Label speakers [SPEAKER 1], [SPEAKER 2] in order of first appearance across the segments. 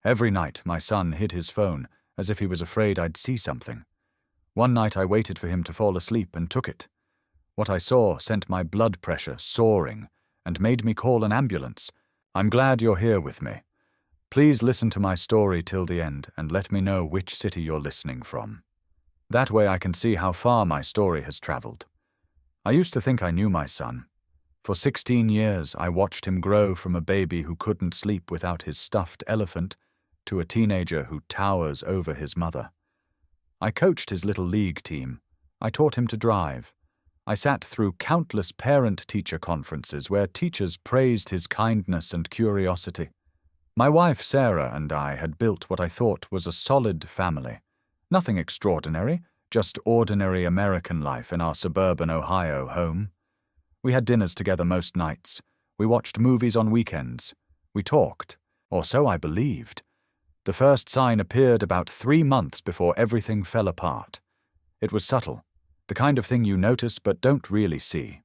[SPEAKER 1] Every night, my son hid his phone, as if he was afraid I'd see something. One night I waited for him to fall asleep and took it. What I saw sent my blood pressure soaring and made me call an ambulance. I'm glad you're here with me. Please listen to my story till the end and let me know which city you're listening from. That way I can see how far my story has traveled. I used to think I knew my son. For 16 years, I watched him grow from a baby who couldn't sleep without his stuffed elephant to a teenager who towers over his mother. I coached his little league team. I taught him to drive. I sat through countless parent-teacher conferences where teachers praised his kindness and curiosity. My wife, Sarah, and I had built what I thought was a solid family. Nothing extraordinary, just ordinary American life in our suburban Ohio home. We had dinners together most nights. We watched movies on weekends. We talked, or so I believed. The first sign appeared about 3 months before everything fell apart. It was subtle, the kind of thing you notice but don't really see.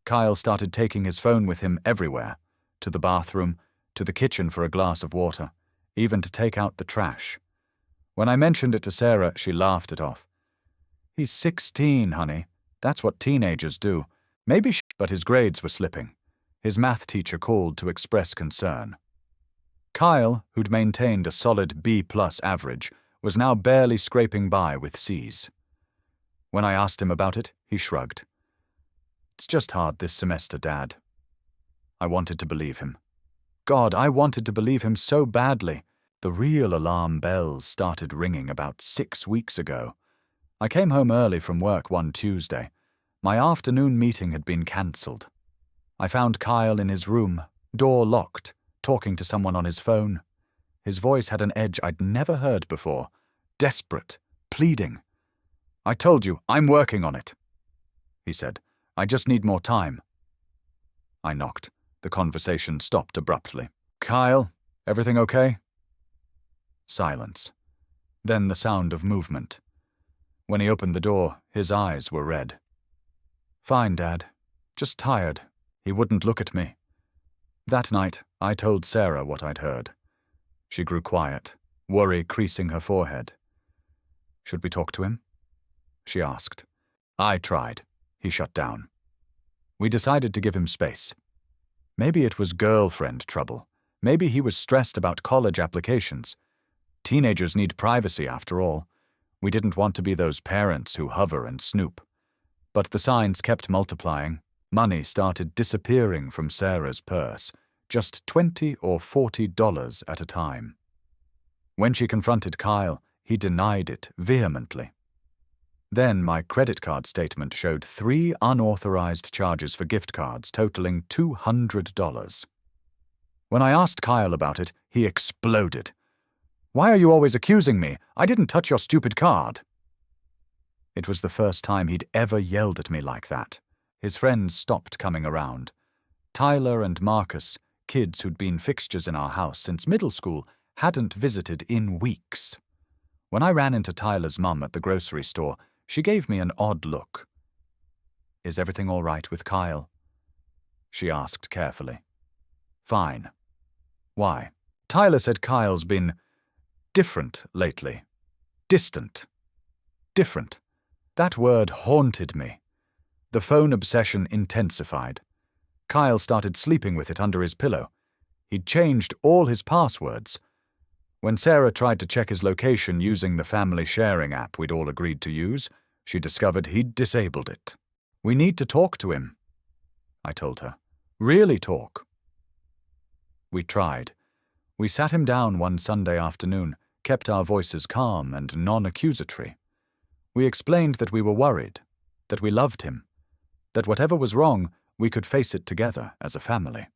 [SPEAKER 1] Kyle started taking his phone with him everywhere, to the bathroom, to the kitchen for a glass of water, even to take out the trash. When I mentioned it to Sarah, she laughed it off. "He's 16, honey. That's what teenagers do. But his grades were slipping. His math teacher called to express concern. Kyle, who'd maintained a solid B+ average, was now barely scraping by with C's. When I asked him about it, he shrugged. "It's just hard this semester, Dad." I wanted to believe him. God, I wanted to believe him so badly. The real alarm bells started ringing about 6 weeks ago. I came home early from work one Tuesday. My afternoon meeting had been cancelled. I found Kyle in his room, door locked, talking to someone on his phone. His voice had an edge I'd never heard before, desperate, pleading. "I told you, I'm working on it," he said. "I just need more time." I knocked. The conversation stopped abruptly. "Kyle, everything okay?" Silence. Then the sound of movement. When he opened the door, his eyes were red. "Fine, Dad. Just tired." He wouldn't look at me. That night, I told Sarah what I'd heard. She grew quiet, worry creasing her forehead. "Should we talk to him?" she asked. I tried. He shut down. We decided to give him space. Maybe it was girlfriend trouble. Maybe he was stressed about college applications. Teenagers need privacy, after all. We didn't want to be those parents who hover and snoop. But the signs kept multiplying. Money started disappearing from Sarah's purse, just $20 or $40 at a time. When she confronted Kyle, he denied it vehemently. Then my credit card statement showed 3 unauthorized charges for gift cards totaling $200. When I asked Kyle about it, he exploded. "Why are you always accusing me? I didn't touch your stupid card." It was the first time he'd ever yelled at me like that. His friends stopped coming around. Tyler and Marcus, kids who'd been fixtures in our house since middle school, hadn't visited in weeks. When I ran into Tyler's mum at the grocery store, she gave me an odd look. "Is everything all right with Kyle?" she asked carefully. "Fine." "Why?" "Tyler said Kyle's been different lately. Distant. Different." That word haunted me. The phone obsession intensified. Kyle started sleeping with it under his pillow. He'd changed all his passwords. When Sarah tried to check his location using the family sharing app we'd all agreed to use, she discovered he'd disabled it. "We need to talk to him," I told her. "Really talk." We tried. We sat him down one Sunday afternoon, kept our voices calm and non-accusatory. We explained that we were worried, that we loved him, that whatever was wrong, we could face it together as a family.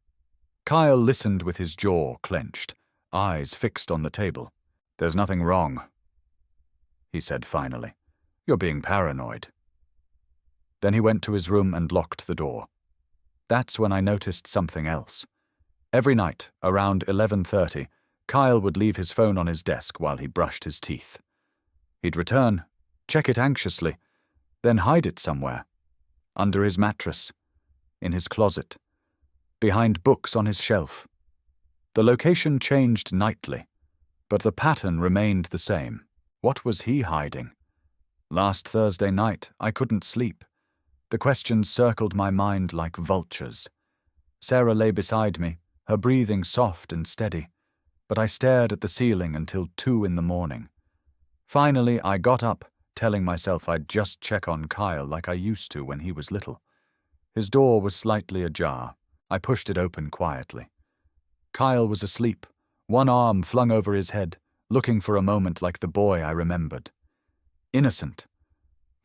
[SPEAKER 1] Kyle listened with his jaw clenched, eyes fixed on the table. "There's nothing wrong," he said finally. "You're being paranoid." Then he went to his room and locked the door. That's when I noticed something else. Every night, around 11:30, Kyle would leave his phone on his desk while he brushed his teeth. He'd return, check it anxiously, then hide it somewhere. Under his mattress, in his closet, behind books on his shelf. The location changed nightly. But the pattern remained the same. What was he hiding? Last Thursday night, I couldn't sleep. The questions circled my mind like vultures. Sarah lay beside me, her breathing soft and steady, but I stared at the ceiling until 2 in the morning. Finally, I got up, telling myself I'd just check on Kyle like I used to when he was little. His door was slightly ajar. I pushed it open quietly. Kyle was asleep, one arm flung over his head, looking for a moment like the boy I remembered. Innocent.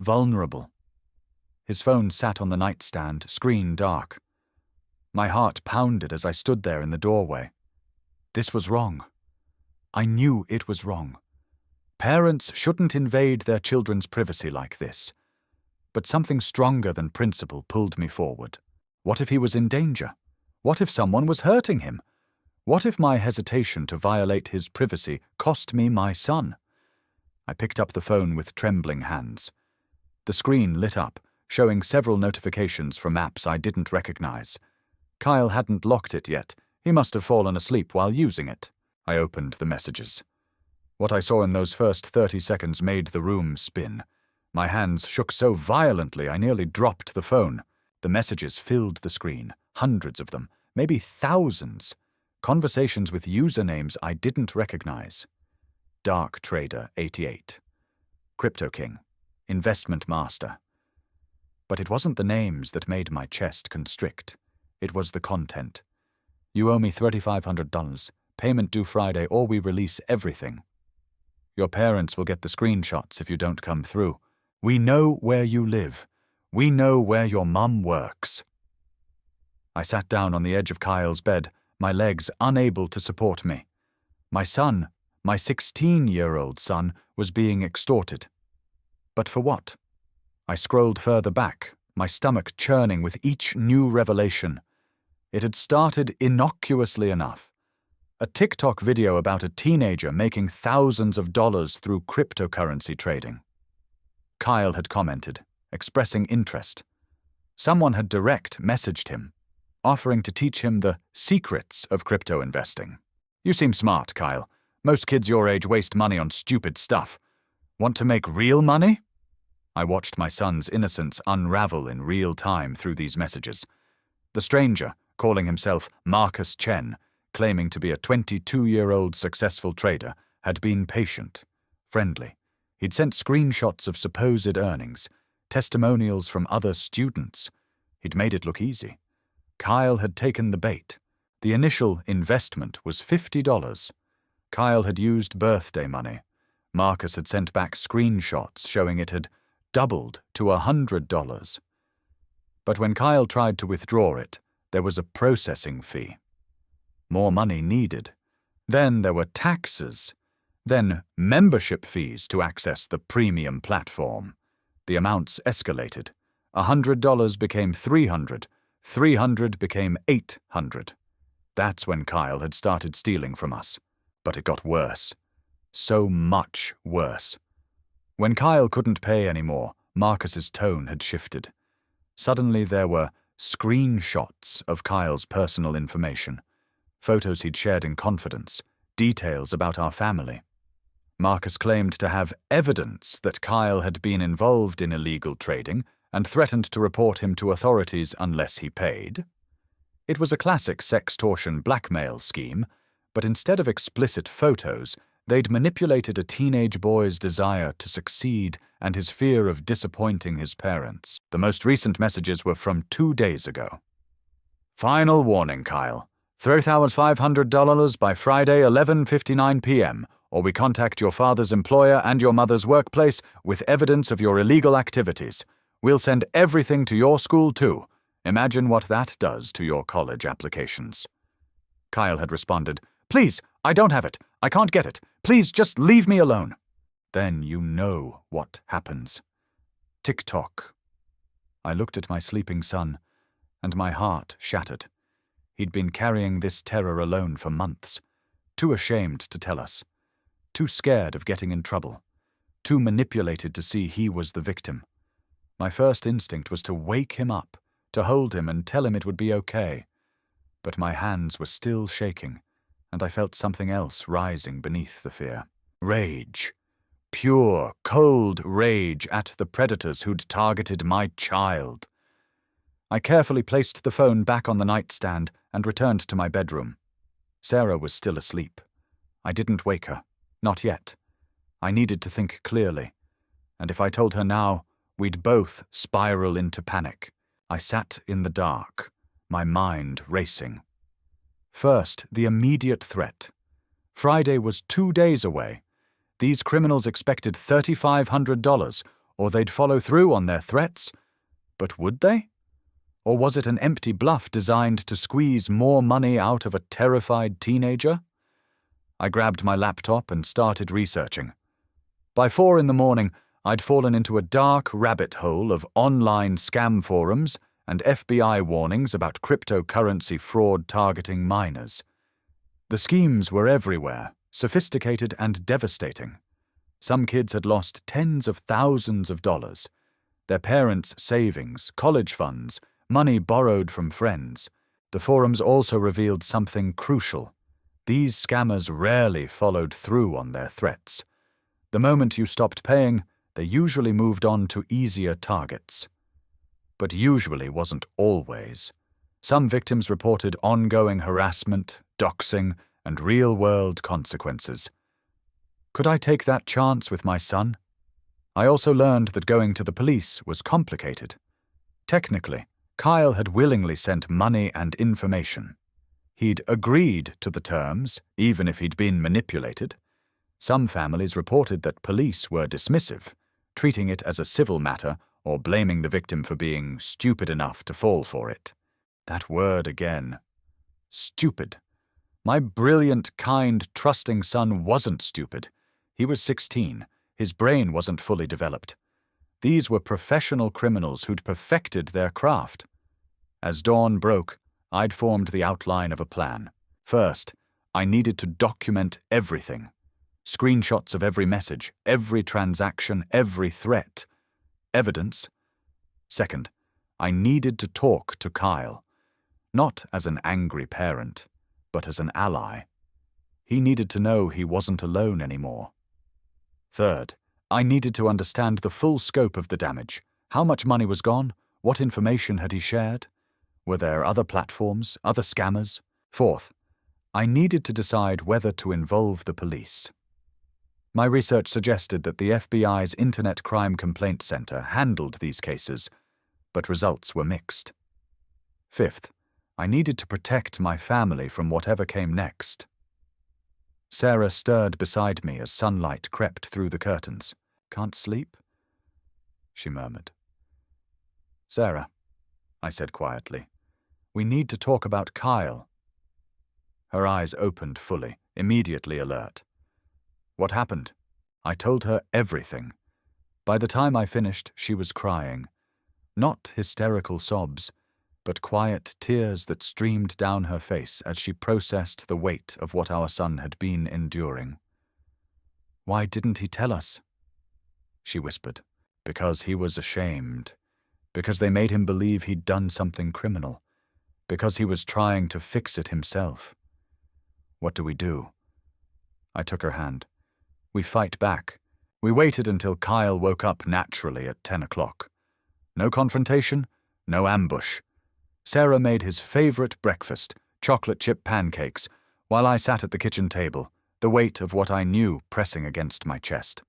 [SPEAKER 1] Vulnerable. His phone sat on the nightstand, screen dark. My heart pounded as I stood there in the doorway. This was wrong. I knew it was wrong. Parents shouldn't invade their children's privacy like this. But something stronger than principle pulled me forward. What if he was in danger? What if someone was hurting him? What if my hesitation to violate his privacy cost me my son? I picked up the phone with trembling hands. The screen lit up, showing several notifications from apps I didn't recognize. Kyle hadn't locked it yet. He must have fallen asleep while using it. I opened the messages. What I saw in those first 30 seconds made the room spin. My hands shook so violently I nearly dropped the phone. The messages filled the screen, hundreds of them, maybe thousands. Conversations with usernames I didn't recognize. Dark Trader 88. Crypto King. Investment Master. But it wasn't the names that made my chest constrict. It was the content. You owe me $3,500. Payment due Friday or we release everything. Your parents will get the screenshots if you don't come through. We know where you live. We know where your mum works. I sat down on the edge of Kyle's bed, my legs unable to support me. My son, my 16-year-old son, was being extorted. But for what? I scrolled further back, my stomach churning with each new revelation. It had started innocuously enough. A TikTok video about a teenager making thousands of dollars through cryptocurrency trading. Kyle had commented, expressing interest. Someone had direct messaged him, offering to teach him the secrets of crypto investing. You seem smart, Kyle. Most kids your age waste money on stupid stuff. Want to make real money? I watched my son's innocence unravel in real time through these messages. The stranger, calling himself Marcus Chen, claiming to be a 22-year-old successful trader, had been patient, friendly. He'd sent screenshots of supposed earnings, testimonials from other students. He'd made it look easy. Kyle had taken the bait. The initial investment was $50. Kyle had used birthday money. Marcus had sent back screenshots showing it had doubled to $100. But when Kyle tried to withdraw it, there was a processing fee. More money needed. Then there were taxes. Then membership fees to access the premium platform. The amounts escalated. $100 became $300. $300 became $800. That's when Kyle had started stealing from us. But it got worse. So much worse. When Kyle couldn't pay anymore, Marcus's tone had shifted. Suddenly there were screenshots of Kyle's personal information. Photos he'd shared in confidence, details about our family. Marcus claimed to have evidence that Kyle had been involved in illegal trading and threatened to report him to authorities unless he paid. It was a classic sextortion blackmail scheme, but instead of explicit photos, they'd manipulated a teenage boy's desire to succeed and his fear of disappointing his parents. The most recent messages were from 2 days ago. Final warning, Kyle. $3,500 by Friday 11:59 p.m., or we contact your father's employer and your mother's workplace with evidence of your illegal activities. We'll send everything to your school too. Imagine what that does to your college applications. Kyle had responded, Please, I don't have it. I can't get it. Please just leave me alone. Then you know what happens. Tick-tock. I looked at my sleeping son, and my heart shattered. He'd been carrying this terror alone for months, too ashamed to tell us, too scared of getting in trouble, too manipulated to see he was the victim. My first instinct was to wake him up, to hold him and tell him it would be okay. But my hands were still shaking, and I felt something else rising beneath the fear. Rage. Pure, cold rage at the predators who'd targeted my child. I carefully placed the phone back on the nightstand and returned to my bedroom. Sarah was still asleep. I didn't wake her. Not yet. I needed to think clearly. And if I told her now, we'd both spiral into panic. I sat in the dark, my mind racing. First, the immediate threat. Friday was 2 days away. These criminals expected $3,500, or they'd follow through on their threats. But would they? Or was it an empty bluff designed to squeeze more money out of a terrified teenager? I grabbed my laptop and started researching. By 4 a.m, I'd fallen into a dark rabbit hole of online scam forums and FBI warnings about cryptocurrency fraud targeting minors. The schemes were everywhere, sophisticated and devastating. Some kids had lost tens of thousands of dollars. Their parents' savings, college funds, money borrowed from friends. The forums also revealed something crucial. These scammers rarely followed through on their threats. The moment you stopped paying, they usually moved on to easier targets. But usually wasn't always. Some victims reported ongoing harassment, doxing, and real-world consequences. Could I take that chance with my son? I also learned that going to the police was complicated. Technically, Kyle had willingly sent money and information. He'd agreed to the terms, even if he'd been manipulated. Some families reported that police were dismissive, treating it as a civil matter or blaming the victim for being stupid enough to fall for it. That word again. Stupid. My brilliant, kind, trusting son wasn't stupid. He was 16. His brain wasn't fully developed. These were professional criminals who'd perfected their craft. As dawn broke, I'd formed the outline of a plan. First, I needed to document everything. Screenshots of every message, every transaction, every threat. Evidence. Second, I needed to talk to Kyle. Not as an angry parent, but as an ally. He needed to know he wasn't alone anymore. Third, I needed to understand the full scope of the damage. How much money was gone? What information had he shared? Were there other platforms, other scammers? Fourth, I needed to decide whether to involve the police. My research suggested that the FBI's Internet Crime Complaint Center handled these cases, but results were mixed. Fifth, I needed to protect my family from whatever came next. Sarah stirred beside me as sunlight crept through the curtains. "Can't sleep?" she murmured. "Sarah," I said quietly, "we need to talk about Kyle." Her eyes opened fully, immediately alert. What happened? I told her everything. By the time I finished, she was crying. Not hysterical sobs, but quiet tears that streamed down her face as she processed the weight of what our son had been enduring. "Why didn't he tell us?" she whispered. "Because he was ashamed. Because they made him believe he'd done something criminal. Because he was trying to fix it himself. What do we do?" I took her hand. We fight back. We waited until Kyle woke up naturally at 10 o'clock. No confrontation, no ambush. Sarah made his favorite breakfast, chocolate chip pancakes, while I sat at the kitchen table, the weight of what I knew pressing against my chest.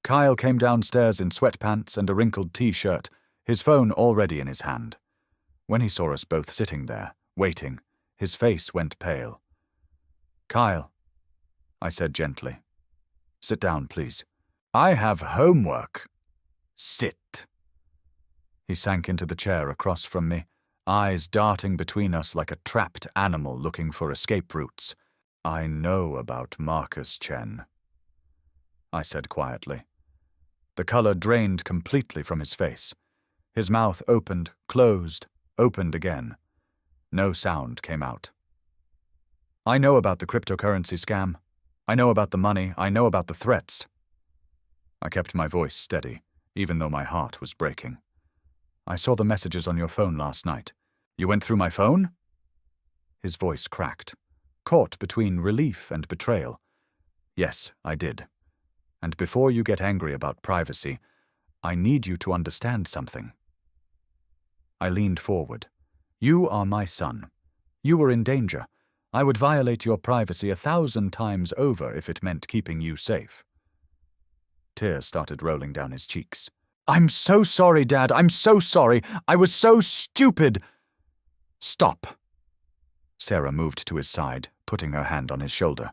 [SPEAKER 1] Kyle came downstairs in sweatpants and a wrinkled t-shirt, his phone already in his hand. When he saw us both sitting there, waiting, his face went pale. "Kyle," I said gently. "Sit down, please." "I have homework." "Sit." He sank into the chair across from me, eyes darting between us like a trapped animal looking for escape routes. "I know about Marcus Chen," I said quietly. The color drained completely from his face. His mouth opened, closed, opened again. No sound came out. "I know about the cryptocurrency scam. I know about the money. I know about the threats." I kept my voice steady, even though my heart was breaking. "I saw the messages on your phone last night." "You went through my phone?" His voice cracked. caught between relief and betrayal. Yes, I did. And before you get angry about privacy, I need you to understand something. I leaned forward. You are my son. You were in danger. I would violate your privacy 1,000 times over if it meant keeping you safe. Tears started rolling down his cheeks. I'm so sorry, Dad. I'm so sorry. I was so stupid. Stop. Sarah moved to his side, putting her hand on his shoulder.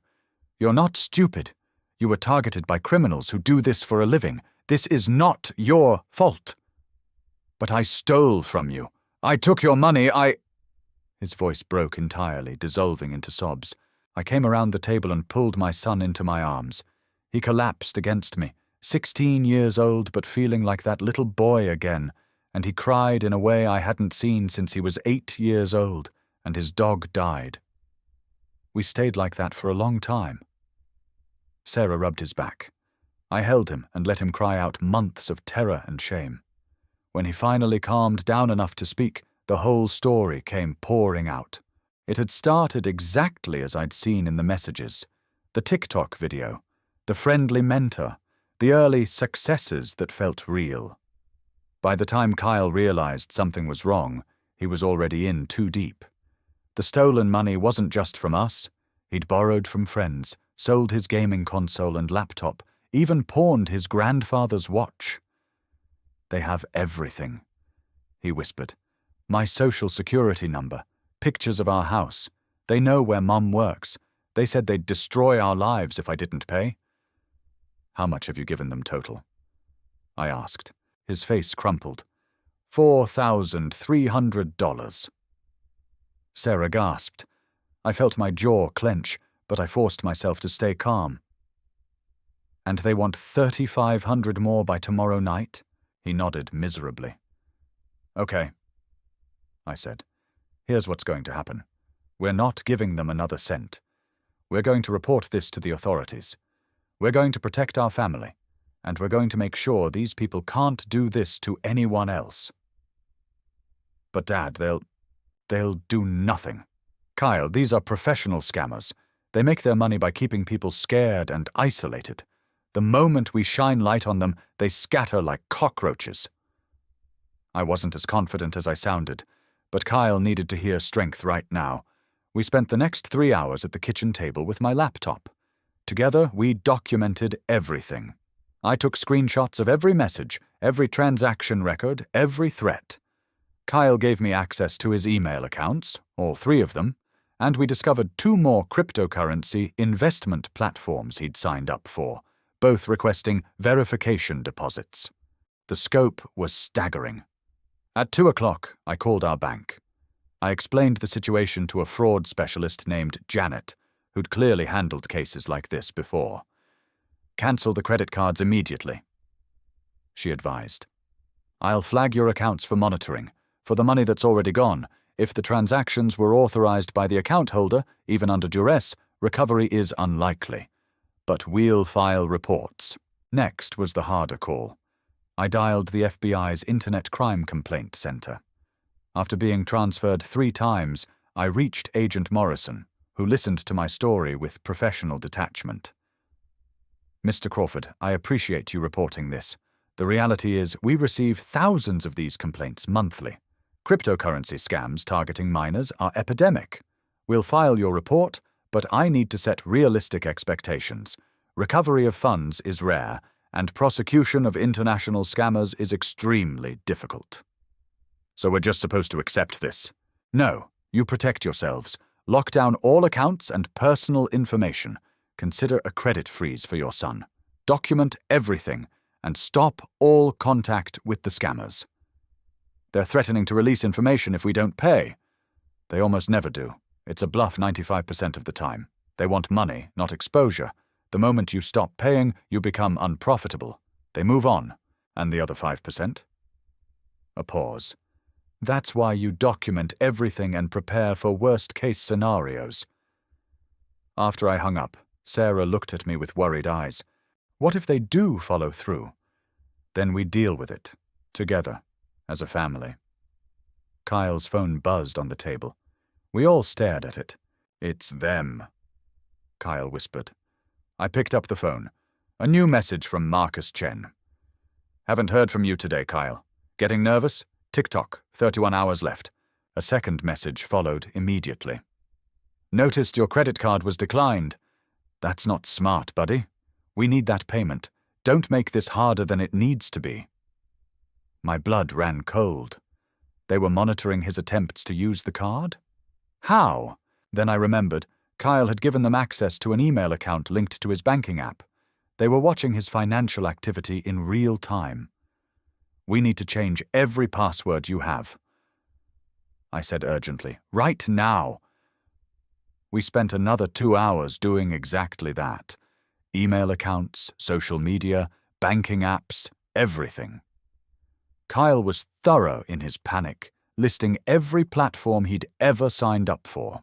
[SPEAKER 1] You're not stupid. You were targeted by criminals who do this for a living. This is not your fault. But I stole from you. I took your money. His voice broke entirely, dissolving into sobs. I came around the table and pulled my son into my arms. He collapsed against me, 16 years old but feeling like that little boy again, and he cried in a way I hadn't seen since he was 8 years old, and his dog died. We stayed like that for a long time. Sarah rubbed his back. I held him and let him cry out months of terror and shame. When he finally calmed down enough to speak, the whole story came pouring out. It had started exactly as I'd seen in the messages. The TikTok video, the friendly mentor, the early successes that felt real. By the time Kyle realized something was wrong, he was already in too deep. The stolen money wasn't just from us. He'd borrowed from friends, sold his gaming console and laptop, even pawned his grandfather's watch. They have everything, he whispered. My social security number, pictures of our house. They know where Mum works. They said they'd destroy our lives if I didn't pay. How much have you given them total? I asked. His face crumpled. $4,300. Sarah gasped. I felt my jaw clench, but I forced myself to stay calm. And they want $3,500 more by tomorrow night? He nodded miserably. Okay, I said. Here's what's going to happen. We're not giving them another cent. We're going to report this to the authorities. We're going to protect our family, and we're going to make sure these people can't do this to anyone else. But Dad, they'll do nothing. Kyle, these are professional scammers. They make their money by keeping people scared and isolated. The moment we shine light on them, they scatter like cockroaches. I wasn't as confident as I sounded, but Kyle needed to hear strength right now. We spent the next 3 hours at the kitchen table with my laptop. Together, we documented everything. I took screenshots of every message, every transaction record, every threat. Kyle gave me access to his email accounts, all 3 of them, and we discovered 2 more cryptocurrency investment platforms he'd signed up for, both requesting verification deposits. The scope was staggering. At 2 o'clock, I called our bank. I explained the situation to a fraud specialist named Janet, who'd clearly handled cases like this before. Cancel the credit cards immediately, she advised. I'll flag your accounts for monitoring. For the money that's already gone, if the transactions were authorized by the account holder, even under duress, recovery is unlikely. But we'll file reports. Next was the harder call. I dialed the FBI's Internet Crime Complaint Center. After being transferred 3 times, I reached Agent Morrison, who listened to my story with professional detachment. Mr. Crawford, I appreciate you reporting this. The reality is we receive thousands of these complaints monthly. Cryptocurrency scams targeting minors are epidemic. We'll file your report, but I need to set realistic expectations. Recovery of funds is rare, and prosecution of international scammers is extremely difficult. So we're just supposed to accept this? No, you protect yourselves. Lock down all accounts and personal information. Consider a credit freeze for your son. Document everything, and stop all contact with the scammers. They're threatening to release information if we don't pay. They almost never do. It's a bluff 95% of the time. They want money, not exposure. The moment you stop paying, you become unprofitable. They move on. And the other 5%? A pause. That's why you document everything and prepare for worst-case scenarios. After I hung up, Sarah looked at me with worried eyes. What if they do follow through? Then we deal with it, together, as a family. Kyle's phone buzzed on the table. We all stared at it. It's them, Kyle whispered. I picked up the phone. A new message from Marcus Chen. Haven't heard from you today, Kyle. Getting nervous? TikTok, 31 hours left. A second message followed immediately. Noticed your credit card was declined. That's not smart, buddy. We need that payment. Don't make this harder than it needs to be. My blood ran cold. They were monitoring his attempts to use the card? How? Then I remembered. Kyle had given them access to an email account linked to his banking app. They were watching his financial activity in real time. We need to change every password you have, I said urgently. Right now. We spent another 2 hours doing exactly that. Email accounts, social media, banking apps, everything. Kyle was thorough in his panic, listing every platform he'd ever signed up for.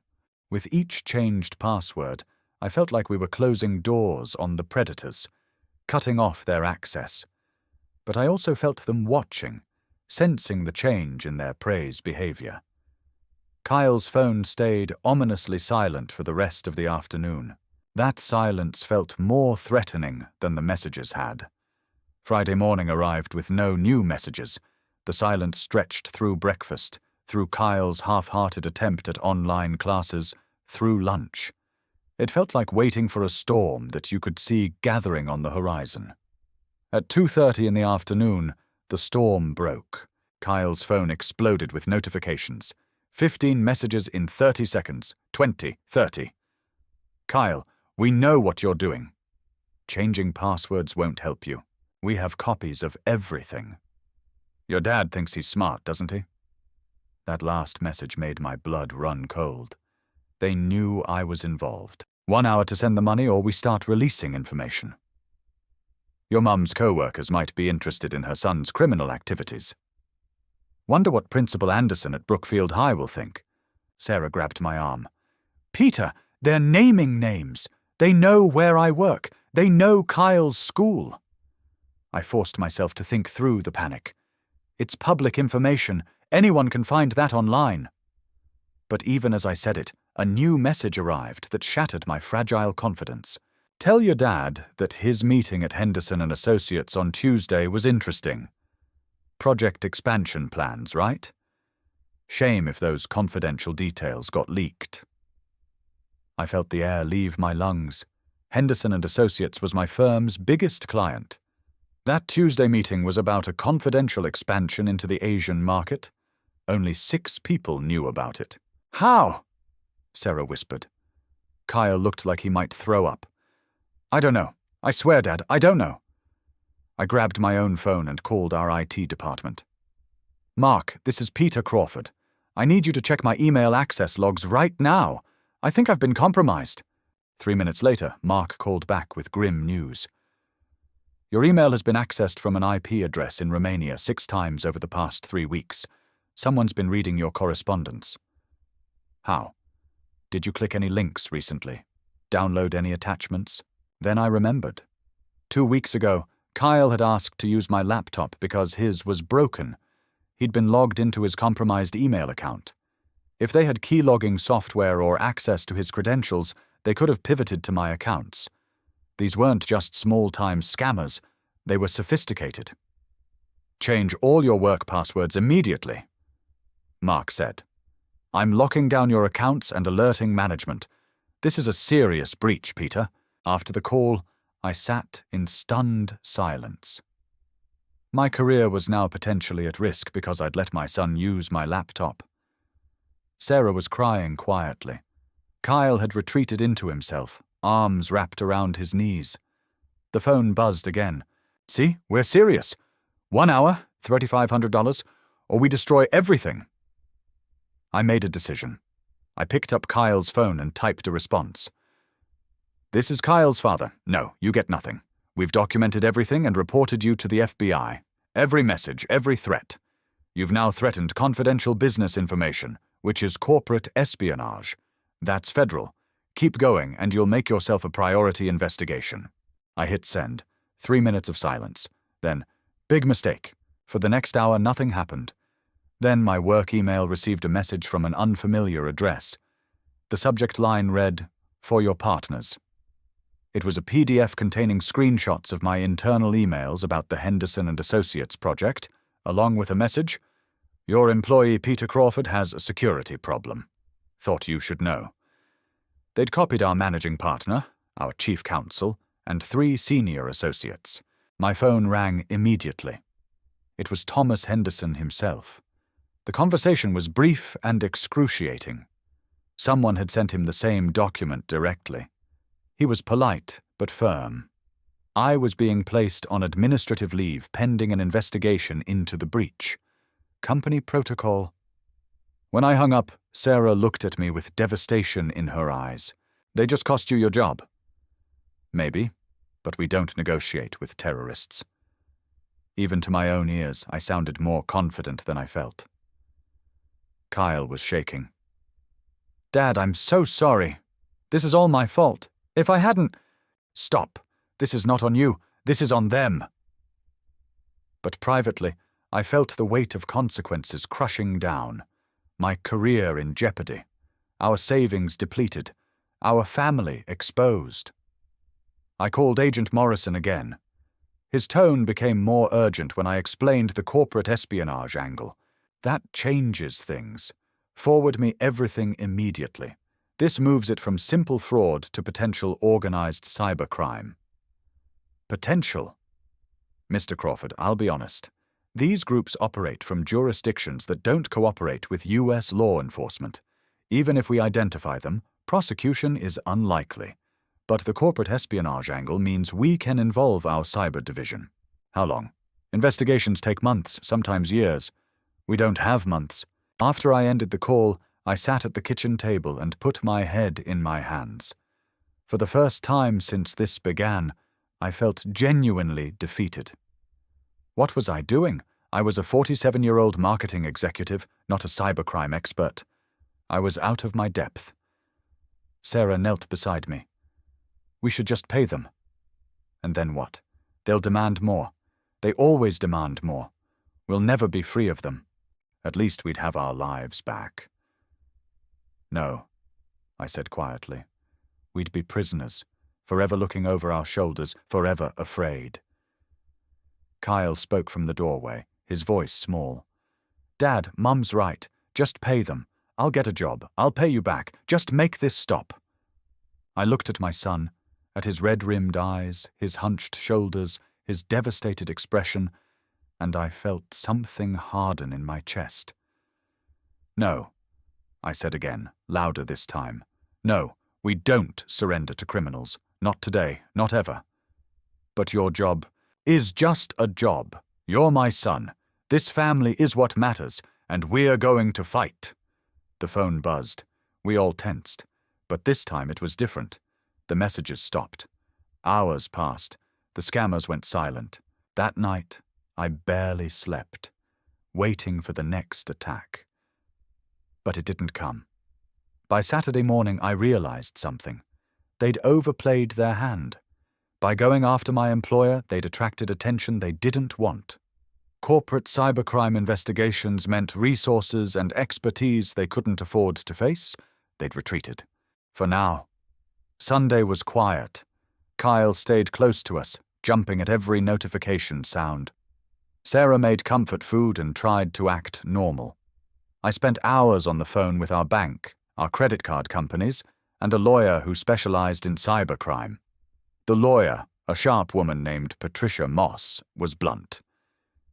[SPEAKER 1] With each changed password, I felt like we were closing doors on the predators, cutting off their access. But I also felt them watching, sensing the change in their prey's behavior. Kyle's phone stayed ominously silent for the rest of the afternoon. That silence felt more threatening than the messages had. Friday morning arrived with no new messages. The silence stretched through breakfast, through Kyle's half-hearted attempt at online classes, through lunch. It felt like waiting for a storm that you could see gathering on the horizon. At 2:30 in the afternoon, the storm broke. Kyle's phone exploded with notifications. 15 messages in 30 seconds. 20, 30. Kyle, we know what you're doing. Changing passwords won't help you. We have copies of everything. Your dad thinks he's smart, doesn't he? That last message made my blood run cold. They knew I was involved. 1 hour to send the money or we start releasing information. Your mum's co-workers might be interested in her son's criminal activities. Wonder what Principal Anderson at Brookfield High will think. Sarah grabbed my arm. Peter, they're naming names. They know where I work. They know Kyle's school. I forced myself to think through the panic. It's public information. Anyone can find that online. But even as I said it, a new message arrived that shattered my fragile confidence. Tell your dad that his meeting at Henderson & Associates on Tuesday was interesting. Project expansion plans, right? Shame if those confidential details got leaked. I felt the air leave my lungs. Henderson & Associates was my firm's biggest client. That Tuesday meeting was about a confidential expansion into the Asian market. Only 6 people knew about it. How? Sarah whispered. Kyle looked like he might throw up. I don't know. I swear, Dad, I don't know. I grabbed my own phone and called our IT department. Mark, this is Peter Crawford. I need you to check my email access logs right now. I think I've been compromised. 3 minutes later, Mark called back with grim news. Your email has been accessed from an IP address in Romania 6 times over the past 3 weeks. Someone's been reading your correspondence. How? Did you click any links recently? Download any attachments? Then I remembered. 2 weeks ago, Kyle had asked to use my laptop because his was broken. He'd been logged into his compromised email account. If they had keylogging software or access to his credentials, they could have pivoted to my accounts. These weren't just small-time scammers, they were sophisticated. Change all your work passwords immediately, Mark said. I'm locking down your accounts and alerting management. This is a serious breach, Peter. After the call, I sat in stunned silence. My career was now potentially at risk because I'd let my son use my laptop. Sarah was crying quietly. Kyle had retreated into himself, arms wrapped around his knees. The phone buzzed again. See, we're serious. 1 hour, $3,500, or we destroy everything. I made a decision. I picked up Kyle's phone and typed a response. This is Kyle's father. No, you get nothing. We've documented everything and reported you to the FBI. Every message, every threat. You've now threatened confidential business information, which is corporate espionage. That's federal. Keep going and you'll make yourself a priority investigation. I hit send. 3 minutes of silence. Then, big mistake. For the next hour, nothing happened. Then my work email received a message from an unfamiliar address. The subject line read, "For your partners." It was a PDF containing screenshots of my internal emails about the Henderson and Associates project, along with a message, "Your employee Peter Crawford has a security problem. Thought you should know." They'd copied our managing partner, our chief counsel, and 3 senior associates. My phone rang immediately. It was Thomas Henderson himself. The conversation was brief and excruciating. Someone had sent him the same document directly. He was polite but firm. I was being placed on administrative leave pending an investigation into the breach. Company protocol. When I hung up, Sarah looked at me with devastation in her eyes. "They just cost you your job." "Maybe, but we don't negotiate with terrorists." Even to my own ears, I sounded more confident than I felt. Kyle was shaking. "Dad, I'm so sorry. This is all my fault. If I hadn't—" "Stop. This is not on you. This is on them." But privately, I felt the weight of consequences crushing down. My career in jeopardy. Our savings depleted. Our family exposed. I called Agent Morrison again. His tone became more urgent when I explained the corporate espionage angle. "That changes things. Forward me everything immediately. This moves it from simple fraud to potential organized cybercrime." Potential? Mr. Crawford, I'll be honest. These groups operate from jurisdictions that don't cooperate with U.S. law enforcement. Even if we identify them, prosecution is unlikely. But the corporate espionage angle means we can involve our cyber division. How long? Investigations take months, sometimes years. We don't have months. After I ended the call, I sat at the kitchen table and put my head in my hands. For the first time since this began, I felt genuinely defeated. What was I doing? I was a 47-year-old marketing executive, not a cybercrime expert. I was out of my depth. Sarah knelt beside me. "We should just pay them." "And then what? They'll demand more. They always demand more. We'll never be free of them. At least we'd have our lives back." "No," I said quietly. "We'd be prisoners, forever looking over our shoulders, forever afraid." Kyle spoke from the doorway, his voice small. "Dad, Mum's right. Just pay them. I'll get a job. I'll pay you back. Just make this stop." I looked at my son, at his red-rimmed eyes, his hunched shoulders, his devastated expression, and I felt something harden in my chest. "No," I said again, louder this time. "No, we don't surrender to criminals. Not today, not ever. But your job is just a job. You're my son. This family is what matters, and we're going to fight." The phone buzzed. We all tensed. But this time it was different. The messages stopped. Hours passed. The scammers went silent. That night, I barely slept, waiting for the next attack. But it didn't come. By Saturday morning, I realized something. They'd overplayed their hand. By going after my employer, they'd attracted attention they didn't want. Corporate cybercrime investigations meant resources and expertise they couldn't afford to face. They'd retreated. For now. Sunday was quiet. Kyle stayed close to us, jumping at every notification sound. Sarah made comfort food and tried to act normal. I spent hours on the phone with our bank, our credit card companies, and a lawyer who specialized in cybercrime. The lawyer, a sharp woman named Patricia Moss, was blunt.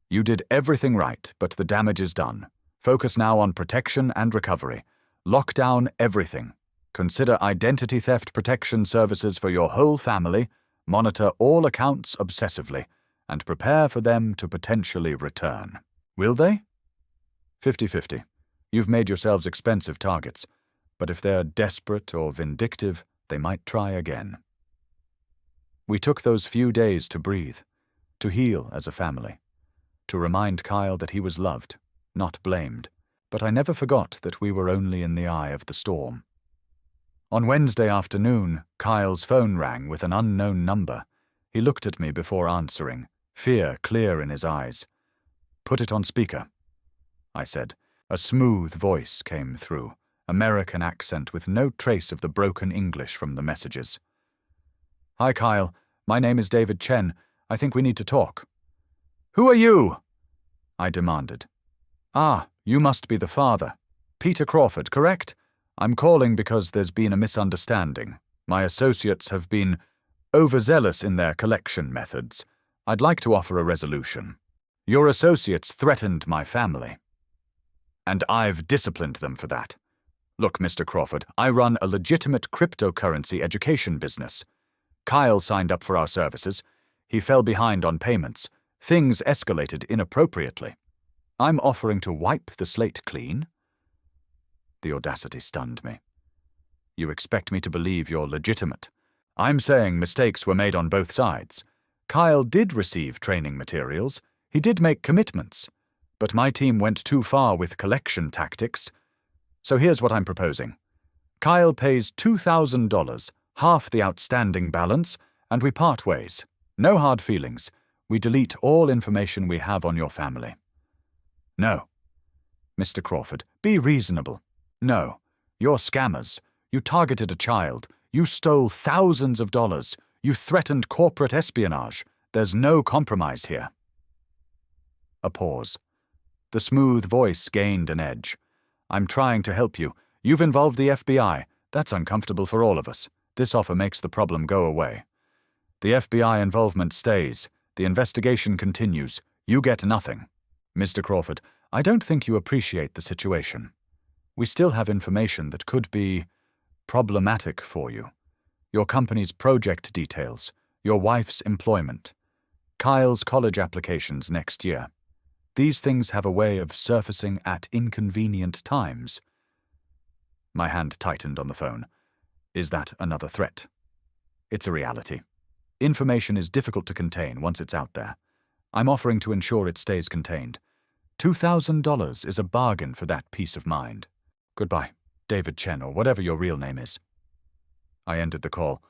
[SPEAKER 1] "You did everything right, but the damage is done. Focus now on protection and recovery. Lock down everything. Consider identity theft protection services for your whole family, monitor all accounts obsessively, and prepare for them to potentially return." Will they? 50-50. You've made yourselves expensive targets, but if they're desperate or vindictive, they might try again. We took those few days to breathe, to heal as a family, to remind Kyle that he was loved, not blamed, but I never forgot that we were only in the eye of the storm. On Wednesday afternoon, Kyle's phone rang with an unknown number. He looked at me before answering, fear clear in his eyes. "Put it on speaker," I said. A smooth voice came through. American accent with no trace of the broken English from the messages. "Hi, Kyle. My name is David Chen. I think we need to talk." "Who are you?" I demanded. "Ah, you must be the father. Peter Crawford, correct? I'm calling because there's been a misunderstanding. My associates have been overzealous in their collection methods. I'd like to offer a resolution. Your associates threatened my family, and I've disciplined them for that. Look, Mr. Crawford, I run a legitimate cryptocurrency education business. Kyle signed up for our services. He fell behind on payments. Things escalated inappropriately. I'm offering to wipe the slate clean." The audacity stunned me. "You expect me to believe you're legitimate? I'm saying mistakes were made on both sides. Kyle did receive training materials. He did make commitments. But my team went too far with collection tactics. So here's what I'm proposing. Kyle pays $2,000, half the outstanding balance, and we part ways. No hard feelings. We delete all information we have on your family." "No." "Mr. Crawford, be reasonable. No. You're scammers. You targeted a child. You stole thousands of dollars. You threatened corporate espionage. There's no compromise here." A pause. The smooth voice gained an edge. "I'm trying to help you. You've involved the FBI. That's uncomfortable for all of us. This offer makes the problem go away. The FBI involvement stays. The investigation continues. You get nothing. Mr. Crawford, I don't think you appreciate the situation. We still have information that could be problematic for you. Your company's project details, your wife's employment, Kyle's college applications next year. These things have a way of surfacing at inconvenient times." My hand tightened on the phone. "Is that another threat?" "It's a reality. Information is difficult to contain once it's out there. I'm offering to ensure it stays contained. $2,000 is a bargain for that peace of mind. Goodbye, David Chen, or whatever your real name is." I ended the call.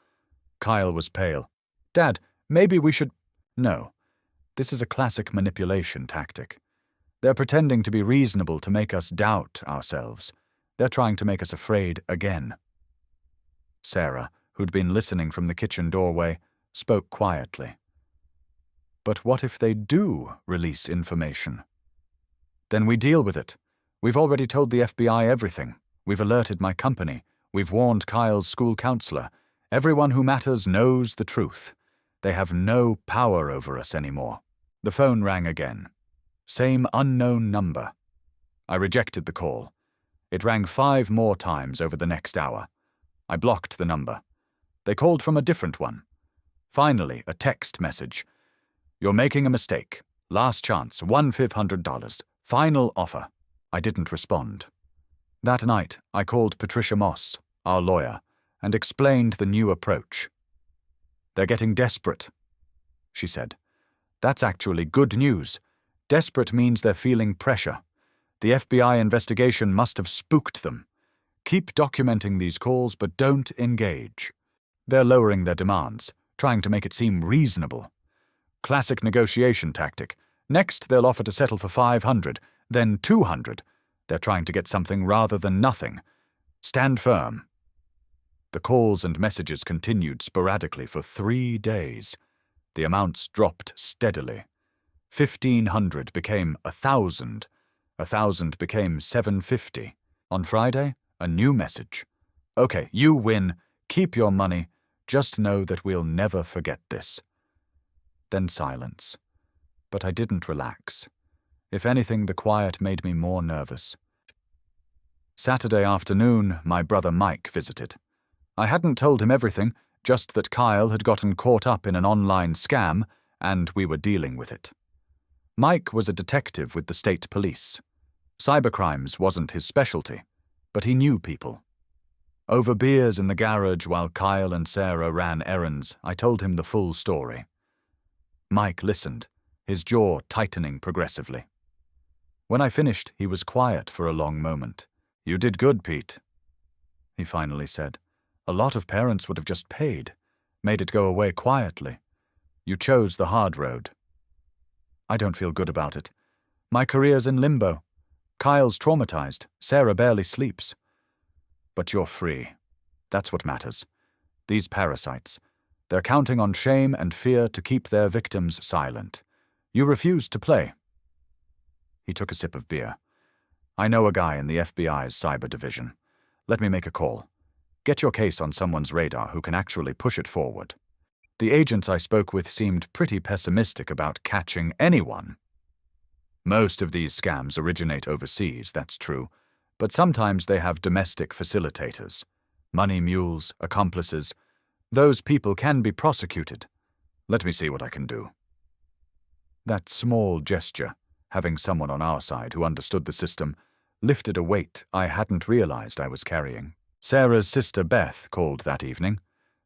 [SPEAKER 1] Kyle was pale. "Dad, maybe we should—" "No. This is a classic manipulation tactic. They're pretending to be reasonable to make us doubt ourselves. They're trying to make us afraid again." Sarah, who'd been listening from the kitchen doorway, spoke quietly. "But what if they do release information?" "Then we deal with it. We've already told the FBI everything. We've alerted my company. We've warned Kyle's school counselor. Everyone who matters knows the truth. They have no power over us anymore." The phone rang again. Same unknown number. I rejected the call. It rang 5 more times over the next hour. I blocked the number. They called from a different one. Finally, a text message. "You're making a mistake. Last chance, $1,500. Final offer." I didn't respond. That night, I called Patricia Moss, our lawyer, and explained the new approach. "They're getting desperate," she said. "That's actually good news. Desperate means they're feeling pressure. The FBI investigation must have spooked them. Keep documenting these calls, but don't engage. They're lowering their demands, trying to make it seem reasonable. Classic negotiation tactic. Next, they'll offer to settle for $500, then $200. They're trying to get something rather than nothing. Stand firm." The calls and messages continued sporadically for 3 days. The amounts dropped steadily. 1,500 became 1,000. 1,000 became 750. On Friday, a new message. "Okay, you win. Keep your money. Just know that we'll never forget this." Then silence. But I didn't relax. If anything, the quiet made me more nervous. Saturday afternoon, my brother Mike visited. I hadn't told him everything, just that Kyle had gotten caught up in an online scam, and we were dealing with it. Mike was a detective with the state police. Cybercrimes wasn't his specialty, but he knew people. Over beers in the garage while Kyle and Sarah ran errands, I told him the full story. Mike listened, his jaw tightening progressively. When I finished, he was quiet for a long moment. "You did good, Pete," he finally said. "A lot of parents would have just paid, made it go away quietly. You chose the hard road." "I don't feel good about it. My career's in limbo. Kyle's traumatized. Sarah barely sleeps. But you're free. That's what matters. These parasites. They're counting on shame and fear to keep their victims silent. You refuse to play. He took a sip of beer. I know a guy in the FBI's cyber division. Let me make a call. Get your case on someone's radar who can actually push it forward. The agents I spoke with seemed pretty pessimistic about catching anyone. Most of these scams originate overseas, that's true, but sometimes they have domestic facilitators, money mules, accomplices. Those people can be prosecuted. Let me see what I can do. That small gesture, having someone on our side who understood the system, lifted a weight I hadn't realized I was carrying. Sarah's sister Beth called that evening.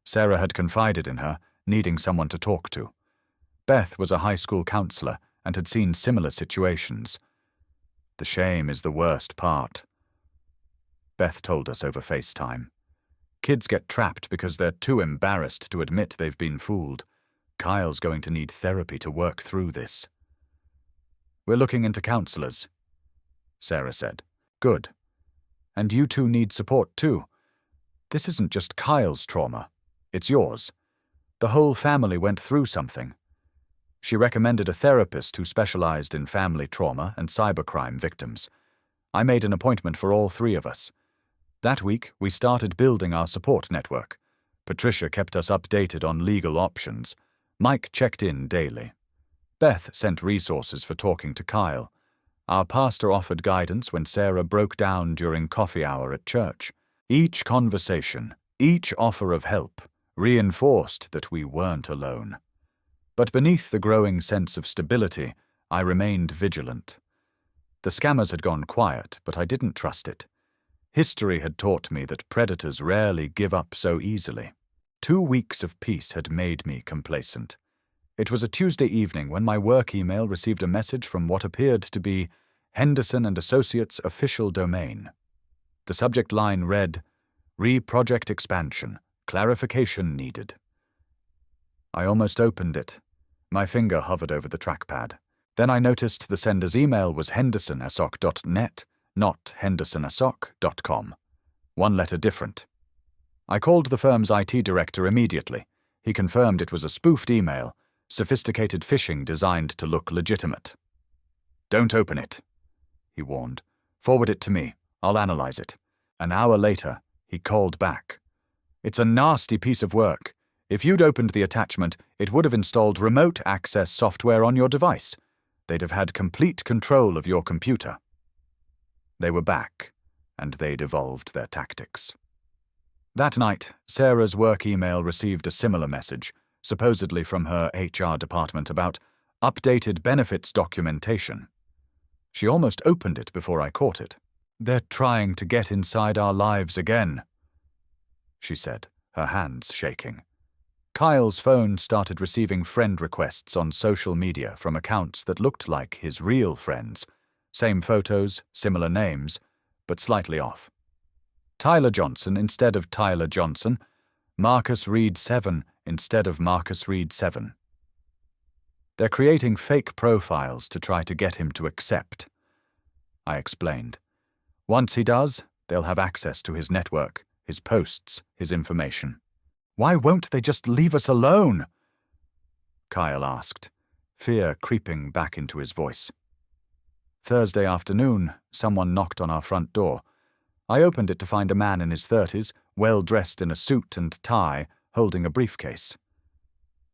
[SPEAKER 1] Sarah had confided in her, needing someone to talk to. Beth was a high school counselor and had seen similar situations. The shame is the worst part. Beth told us over FaceTime. Kids get trapped because they're too embarrassed to admit they've been fooled. Kyle's going to need therapy to work through this. We're looking into counselors, Sarah said. Good. And you two need support too. This isn't just Kyle's trauma. It's yours. The whole family went through something. She recommended a therapist who specialized in family trauma and cybercrime victims. I made an appointment for all three of us. That week, we started building our support network. Patricia kept us updated on legal options. Mike checked in daily. Beth sent resources for talking to Kyle. Our pastor offered guidance when Sarah broke down during coffee hour at church. Each conversation, each offer of help, reinforced that we weren't alone. But beneath the growing sense of stability, I remained vigilant. The scammers had gone quiet, but I didn't trust it. History had taught me that predators rarely give up so easily. 2 weeks of peace had made me complacent. It was a Tuesday evening when my work email received a message from what appeared to be Henderson and Associates' official domain. The subject line read, "Re-project expansion. Clarification needed." I almost opened it. My finger hovered over the trackpad. Then I noticed the sender's email was hendersonassoc.net, not hendersonassoc.com. One letter different. I called the firm's IT director immediately. He confirmed it was a spoofed email, sophisticated phishing designed to look legitimate. "Don't open it," he warned. "Forward it to me. I'll analyze it." An hour later, he called back. "It's a nasty piece of work. If you'd opened the attachment, it would have installed remote access software on your device. They'd have had complete control of your computer." They were back, and they'd evolved their tactics. That night, Sarah's work email received a similar message, supposedly from her HR department, about updated benefits documentation. She almost opened it before I caught it. "They're trying to get inside our lives again," she said, her hands shaking. Kyle's phone started receiving friend requests on social media from accounts that looked like his real friends. Same photos, similar names, but slightly off. Tyler Johnson instead of Tyler Johnson, Marcus Reed 7 instead of Marcus Reed 7. They're creating fake profiles to try to get him to accept, I explained. Once he does, they'll have access to his network, his posts, his information. "Why won't they just leave us alone?" Kyle asked, fear creeping back into his voice. Thursday afternoon, someone knocked on our front door. I opened it to find a man in his 30s, well dressed in a suit and tie, holding a briefcase.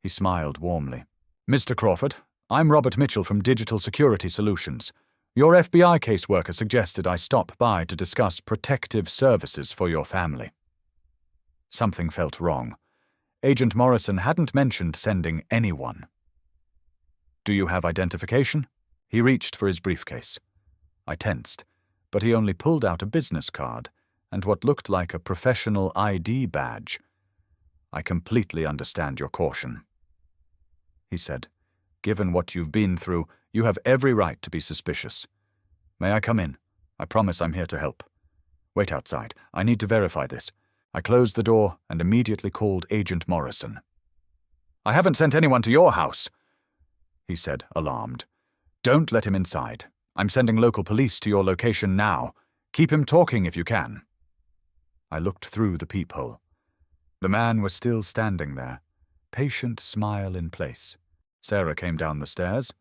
[SPEAKER 1] He smiled warmly. "Mr. Crawford, I'm Robert Mitchell from Digital Security Solutions. Your FBI caseworker suggested I stop by to discuss protective services for your family." Something felt wrong. Agent Morrison hadn't mentioned sending anyone. "Do you have identification?" He reached for his briefcase. I tensed, but he only pulled out a business card and what looked like a professional ID badge. "I completely understand your caution," he said. "Given what you've been through, you have every right to be suspicious. May I come in? I promise I'm here to help. Wait outside. I need to verify this." I closed the door and immediately called Agent Morrison. "I haven't sent anyone to your house," he said, alarmed. "Don't let him inside. I'm sending local police to your location now. Keep him talking if you can." I looked through the peephole. The man was still standing there, patient smile in place. Sarah came down the stairs.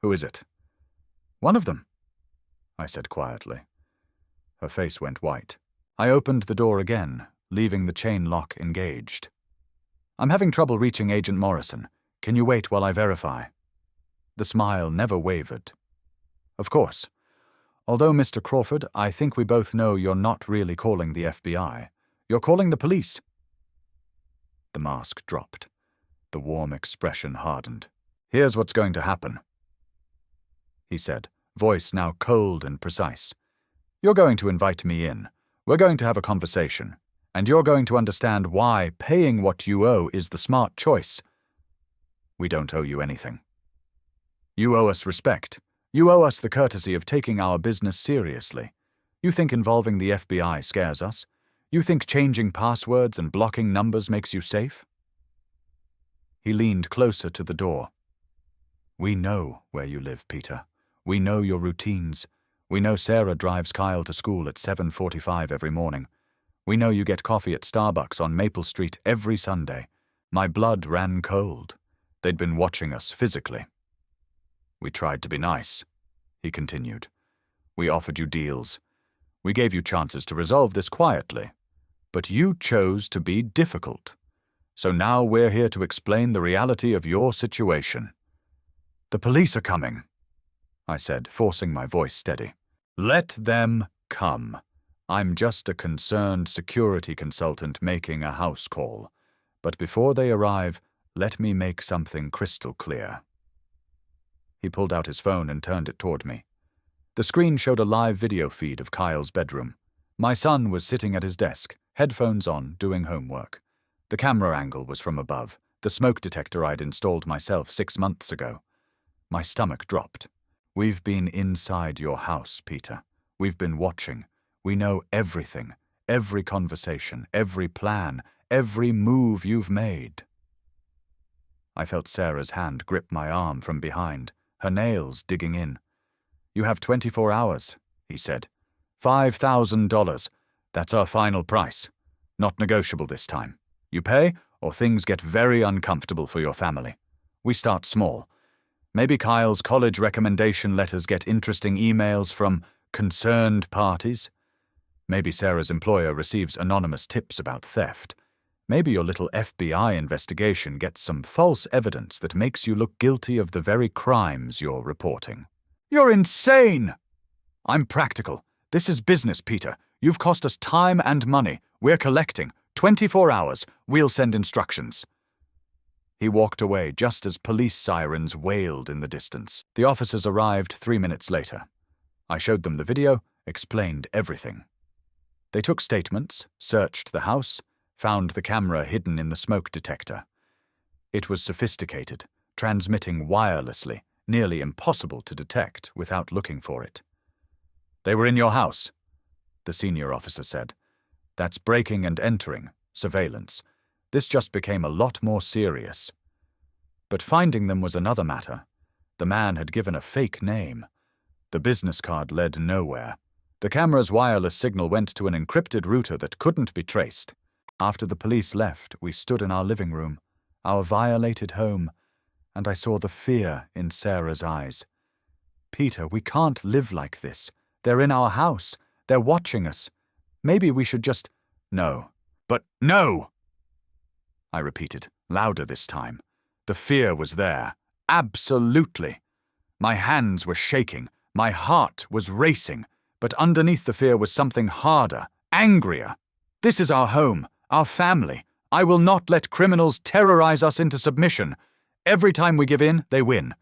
[SPEAKER 1] "Who is it?" "One of them," I said quietly. Her face went white. I opened the door again, leaving the chain lock engaged. "I'm having trouble reaching Agent Morrison. Can you wait while I verify?" The smile never wavered. "Of course. Although, Mr. Crawford, I think we both know you're not really calling the FBI. You're calling the police." The mask dropped. The warm expression hardened. "Here's what's going to happen," he said, voice now cold and precise. "You're going to invite me in. We're going to have a conversation. And you're going to understand why paying what you owe is the smart choice. We don't owe you anything. You owe us respect. You owe us the courtesy of taking our business seriously. You think involving the FBI scares us? You think changing passwords and blocking numbers makes you safe?" He leaned closer to the door. "We know where you live, Peter. We know your routines. We know Sarah drives Kyle to school at 7:45 every morning. We know you get coffee at Starbucks on Maple Street every Sunday. My blood ran cold. They'd been watching us physically. We tried to be nice," he continued. "We offered you deals. We gave you chances to resolve this quietly. But you chose to be difficult. So now we're here to explain the reality of your situation." "The police are coming," I said, forcing my voice steady. "Let them come. I'm just a concerned security consultant making a house call. But before they arrive, let me make something crystal clear." He pulled out his phone and turned it toward me. The screen showed a live video feed of Kyle's bedroom. My son was sitting at his desk, headphones on, doing homework. The camera angle was from above, the smoke detector I'd installed myself 6 months ago. My stomach dropped. "We've been inside your house, Peter. We've been watching. We know everything, every conversation, every plan, every move you've made." I felt Sarah's hand grip my arm from behind, her nails digging in. "You have 24 hours, he said. $5,000. That's our final price. Not negotiable this time. You pay, or things get very uncomfortable for your family. We start small. Maybe Kyle's college recommendation letters get interesting emails from concerned parties. Maybe Sarah's employer receives anonymous tips about theft. Maybe your little FBI investigation gets some false evidence that makes you look guilty of the very crimes you're reporting." "You're insane!" "I'm practical. This is business, Peter. You've cost us time and money. We're collecting. 24 hours. We'll send instructions." He walked away just as police sirens wailed in the distance. The officers arrived 3 minutes later. I showed them the video, explained everything. They took statements, searched the house, found the camera hidden in the smoke detector. It was sophisticated, transmitting wirelessly, nearly impossible to detect without looking for it. "They were in your house," the senior officer said. "That's breaking and entering, surveillance. This just became a lot more serious." But finding them was another matter. The man had given a fake name. The business card led nowhere. The camera's wireless signal went to an encrypted router that couldn't be traced. After the police left, we stood in our living room, our violated home, and I saw the fear in Sarah's eyes. "Peter, we can't live like this. They're in our house. They're watching us. Maybe we should just—" "No. But no!" I repeated, louder this time. The fear was there. Absolutely. My hands were shaking. My heart was racing. But underneath the fear was something harder, angrier. This is our home, our family. I will not let criminals terrorize us into submission. Every time we give in, they win.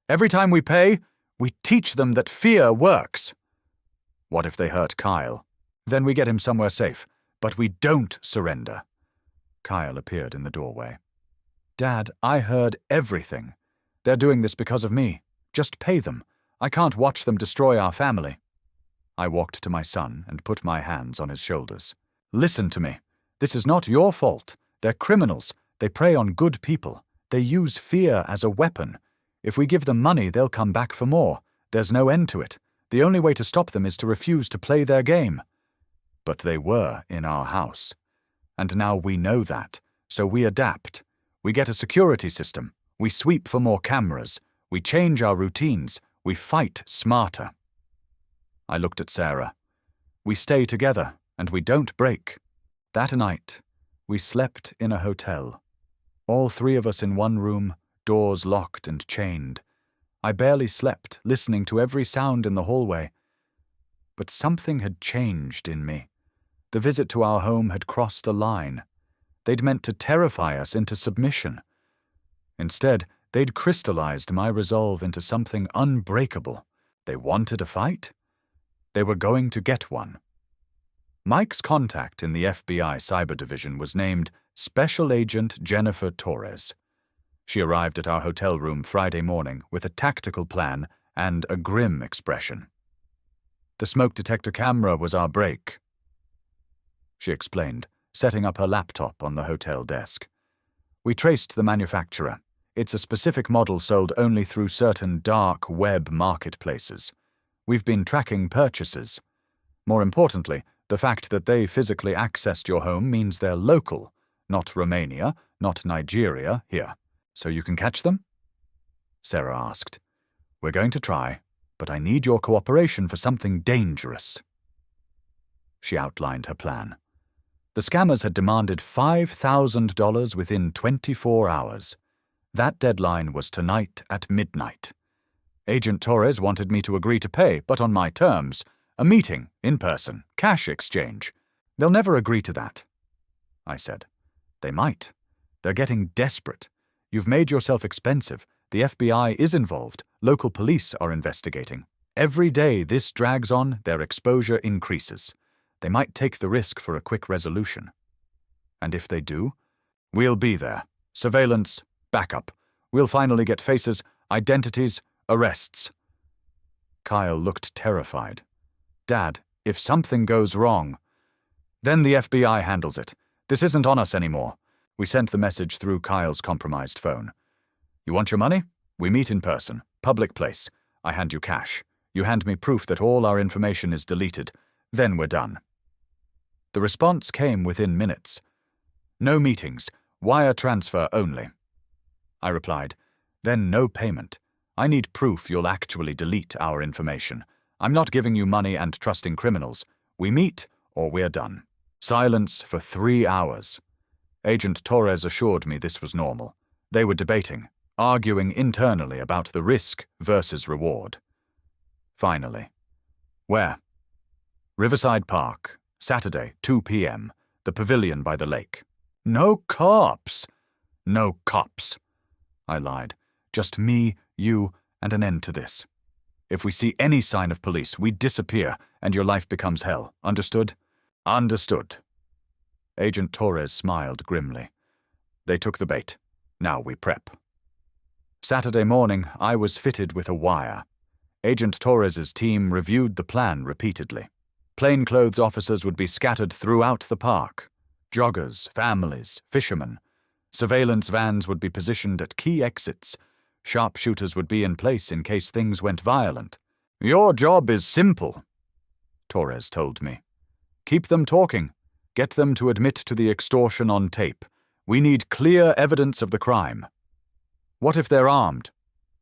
[SPEAKER 1] Every time we pay, we teach them that fear works. What if they hurt Kyle? Then we get him somewhere safe. But we don't surrender. Kyle appeared in the doorway. "Dad, I heard everything. They're doing this because of me. Just pay them. I can't watch them destroy our family." I walked to my son and put my hands on his shoulders. "Listen to me. This is not your fault. They're criminals. They prey on good people. They use fear as a weapon. If we give them money, they'll come back for more. There's no end to it. The only way to stop them is to refuse to play their game." but they were in our house. And now we know that, so we adapt. We get a security system. We sweep for more cameras. We change our routines. We fight smarter. I looked at Sarah. We stay together, and we don't break. That night, we slept in a hotel. All three of us in one room, doors locked and chained. I barely slept, listening to every sound in the hallway. But something had changed in me. The visit to our home had crossed a line. They'd meant to terrify us into submission. Instead, they'd crystallized my resolve into something unbreakable. They wanted a fight? They were going to get one. Mike's contact in the FBI Cyber Division was named Special Agent Jennifer Torres. She arrived at our hotel room Friday morning with a tactical plan and a grim expression. The smoke detector camera was our break, she explained, setting up her laptop on the hotel desk. We traced the manufacturer. It's a specific model sold only through certain dark web marketplaces. We've been tracking purchases. More importantly, the fact that they physically accessed your home means they're local, not Romania, not Nigeria, here. So you can catch them? Sarah asked. We're going to try, but I need your cooperation for something dangerous. She outlined her plan. The scammers had demanded $5,000 within 24 hours. That deadline was tonight at midnight. Agent Torres wanted me to agree to pay, but on my terms. A meeting, in person, cash exchange. They'll never agree to that, I said. They might. They're getting desperate. You've made yourself expensive. The FBI is involved. Local police are investigating. Every day this drags on, their exposure increases. They might take the risk for a quick resolution. And if they do, we'll be there. Surveillance, backup. We'll finally get faces, identities, arrests. Kyle looked terrified. Dad, if something goes wrong, then the FBI handles it. This isn't on us anymore. We sent the message through Kyle's compromised phone. You want your money? We meet in person. Public place. I hand you cash. You hand me proof that all our information is deleted. Then we're done. The response came within minutes. No meetings. Wire transfer only. I replied, then no payment. I need proof you'll actually delete our information. I'm not giving you money and trusting criminals. We meet or we're done. Silence for 3 hours. Agent Torres assured me this was normal. They were debating, arguing internally about the risk versus reward. Finally. Where? Riverside Park, Saturday, 2 p.m., the pavilion by the lake. No cops! No cops, I lied. Just me, you, and an end to this. If we see any sign of police, we disappear, and your life becomes hell. Understood? Understood. Agent Torres smiled grimly. They took the bait. Now we prep. Saturday morning, I was fitted with a wire. Agent Torres's team reviewed the plan repeatedly. Plainclothes officers would be scattered throughout the park. Joggers, families, fishermen. Surveillance vans would be positioned at key exits. Sharpshooters would be in place in case things went violent. Your job is simple, Torres told me. Keep them talking. Get them to admit to the extortion on tape. We need clear evidence of the crime. What if they're armed?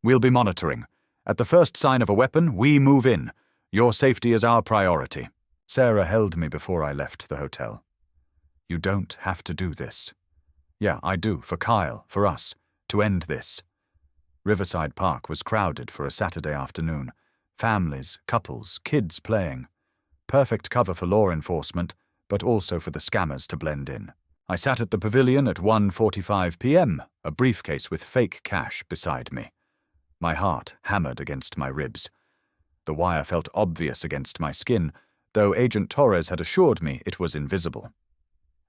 [SPEAKER 1] We'll be monitoring. At the first sign of a weapon, we move in. Your safety is our priority. Sarah held me before I left the hotel. You don't have to do this. Yeah, I do, for Kyle, for us, to end this. Riverside Park was crowded for a Saturday afternoon. Families, couples, kids playing. Perfect cover for law enforcement, but also for the scammers to blend in. I sat at the pavilion at 1:45 p.m., a briefcase with fake cash beside me. My heart hammered against my ribs. The wire felt obvious against my skin, though Agent Torres had assured me it was invisible.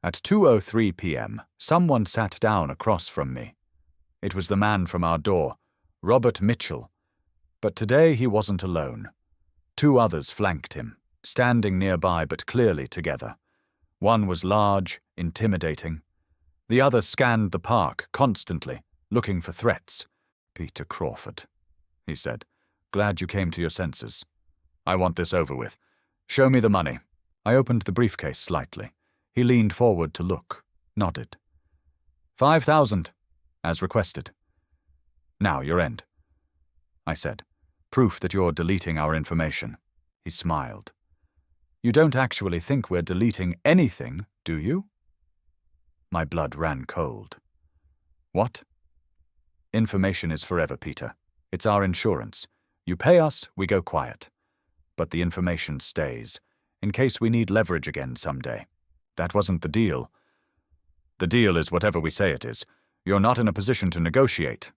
[SPEAKER 1] At 2:03 p.m., someone sat down across from me. It was the man from our door, Robert Mitchell. But today he wasn't alone. 2 others flanked him, standing nearby but clearly together. One was large, intimidating. The other scanned the park constantly, looking for threats. Peter Crawford, he said. Glad you came to your senses. I want this over with. Show me the money. I opened the briefcase slightly. He leaned forward to look, nodded. 5,000, as requested. Now, your end, I said. Proof that you're deleting our information. He smiled. You don't actually think we're deleting anything, do you? My blood ran cold. What? Information is forever, Peter. It's our insurance. You pay us, we go quiet. But the information stays, in case we need leverage again someday. That wasn't the deal. The deal is whatever we say it is. You're not in a position to negotiate.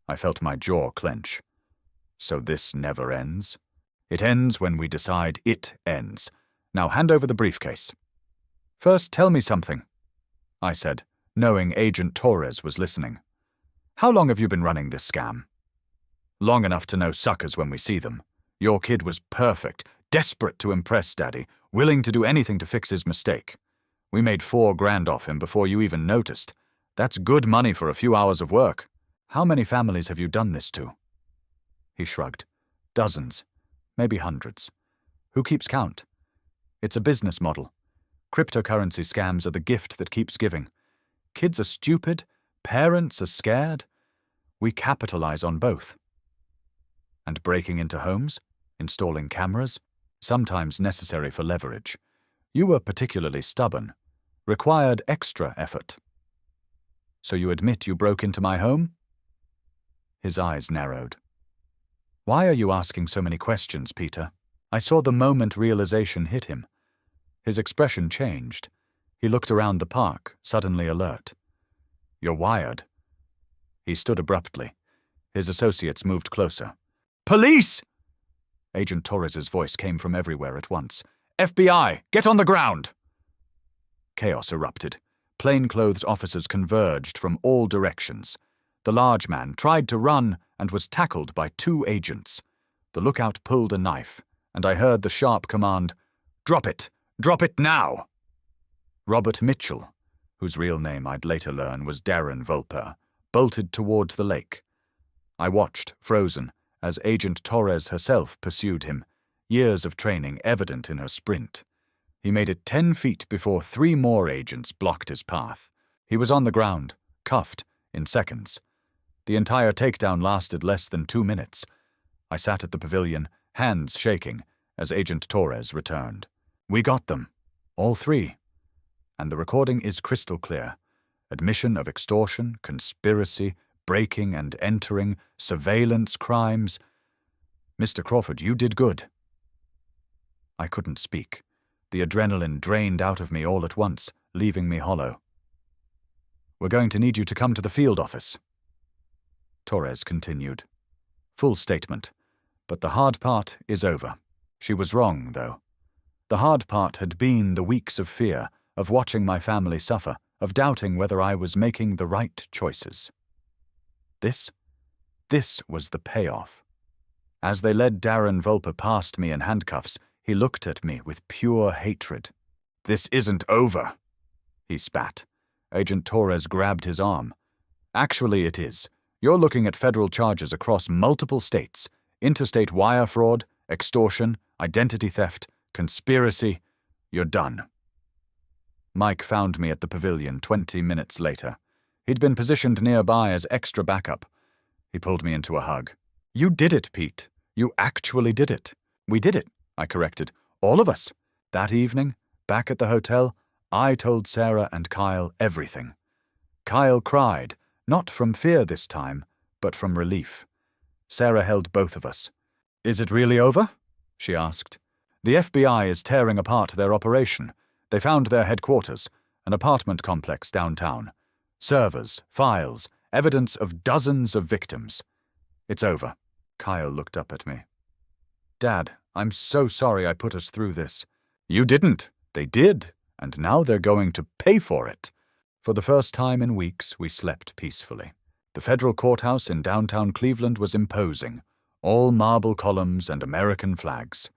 [SPEAKER 1] I felt my jaw clench. So this never ends? It ends when we decide it ends. Now hand over the briefcase. First, tell me something, I said, knowing Agent Torres was listening. How long have you been running this scam? Long enough to know suckers when we see them. Your kid was perfect, desperate to impress Daddy, willing to do anything to fix his mistake. We made $4,000 off him before you even noticed. That's good money for a few hours of work. How many families have you done this to? He shrugged. Dozens, maybe hundreds. Who keeps count? It's a business model. Cryptocurrency scams are the gift that keeps giving. Kids are stupid, parents are scared. We capitalize on both. And breaking into homes, installing cameras, sometimes necessary for leverage. You were particularly stubborn, required extra effort. So you admit you broke into my home? His eyes narrowed. Why are you asking so many questions, Peter? I saw the moment realization hit him. His expression changed. He looked around the park, suddenly alert. You're wired. He stood abruptly. His associates moved closer. Police! Agent Torres's voice came from everywhere at once. FBI, get on the ground! Chaos erupted. Plainclothes officers converged from all directions. The large man tried to run and was tackled by 2 agents. The lookout pulled a knife, and I heard the sharp command, Drop it! Drop it now! Robert Mitchell, whose real name I'd later learn was Darren Volper, bolted towards the lake. I watched, frozen, as Agent Torres herself pursued him, years of training evident in her sprint. He made it 10 feet before 3 more agents blocked his path. He was on the ground, cuffed, in seconds. The entire takedown lasted less than 2 minutes. I sat at the pavilion, hands shaking, as Agent Torres returned. We got them. All 3. And the recording is crystal clear. Admission of extortion, conspiracy, breaking and entering, surveillance crimes. Mr. Crawford, you did good. I couldn't speak. The adrenaline drained out of me all at once, leaving me hollow. We're going to need you to come to the field office. Torres continued. Full statement. But the hard part is over. She was wrong, though. The hard part had been the weeks of fear, of watching my family suffer, of doubting whether I was making the right choices. This was the payoff. As they led Darren Volper past me in handcuffs, he looked at me with pure hatred. This isn't over, he spat. Agent Torres grabbed his arm. Actually, it is. You're looking at federal charges across multiple states. Interstate wire fraud, extortion, identity theft, conspiracy. You're done. Mike found me at the pavilion 20 minutes later. He'd been positioned nearby as extra backup. He pulled me into a hug. You did it, Pete. You actually did it. We did it, I corrected. All of us. That evening, back at the hotel, I told Sarah and Kyle everything. Kyle cried, not from fear this time, but from relief. Sarah held both of us. Is it really over? She asked. The FBI is tearing apart their operation. They found their headquarters, an apartment complex downtown. Servers, files, evidence of dozens of victims. It's over. Kyle looked up at me. Dad, I'm so sorry I put us through this. You didn't. They did, and now they're going to pay for it. For the first time in weeks, we slept peacefully. The federal courthouse in downtown Cleveland was imposing, all marble columns and American flags.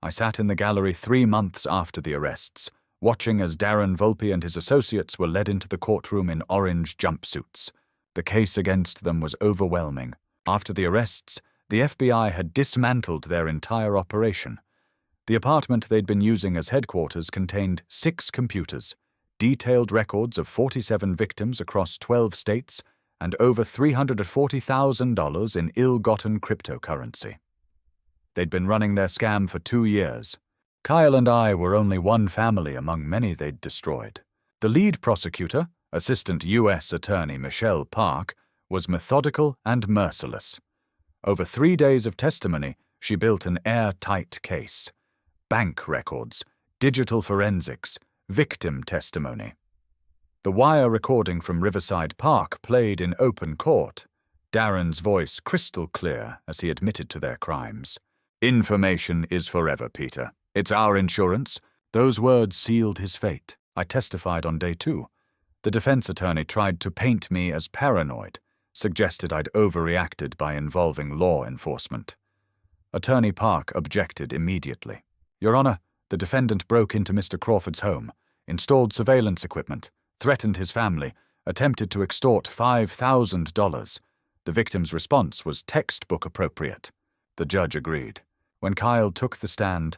[SPEAKER 1] I sat in the gallery 3 months after the arrests, watching as Darren Volpe and his associates were led into the courtroom in orange jumpsuits. The case against them was overwhelming. After the arrests, the FBI had dismantled their entire operation. The apartment they'd been using as headquarters contained 6 computers, detailed records of 47 victims across 12 states, and over $340,000 in ill-gotten cryptocurrency. They'd been running their scam for 2 years. Kyle and I were only one family among many they'd destroyed. The lead prosecutor, Assistant U.S. Attorney Michelle Park, was methodical and merciless. Over 3 days of testimony, she built an airtight case. Bank records, digital forensics, victim testimony. The wire recording from Riverside Park played in open court, Darren's voice crystal clear as he admitted to their crimes. "Information is forever, Peter. It's our insurance." Those words sealed his fate. I testified on day 2. The defense attorney tried to paint me as paranoid, suggested I'd overreacted by involving law enforcement. Attorney Park objected immediately. "Your Honor, the defendant broke into Mr. Crawford's home, installed surveillance equipment, threatened his family, attempted to extort $5,000. The victim's response was textbook appropriate." The judge agreed. When Kyle took the stand,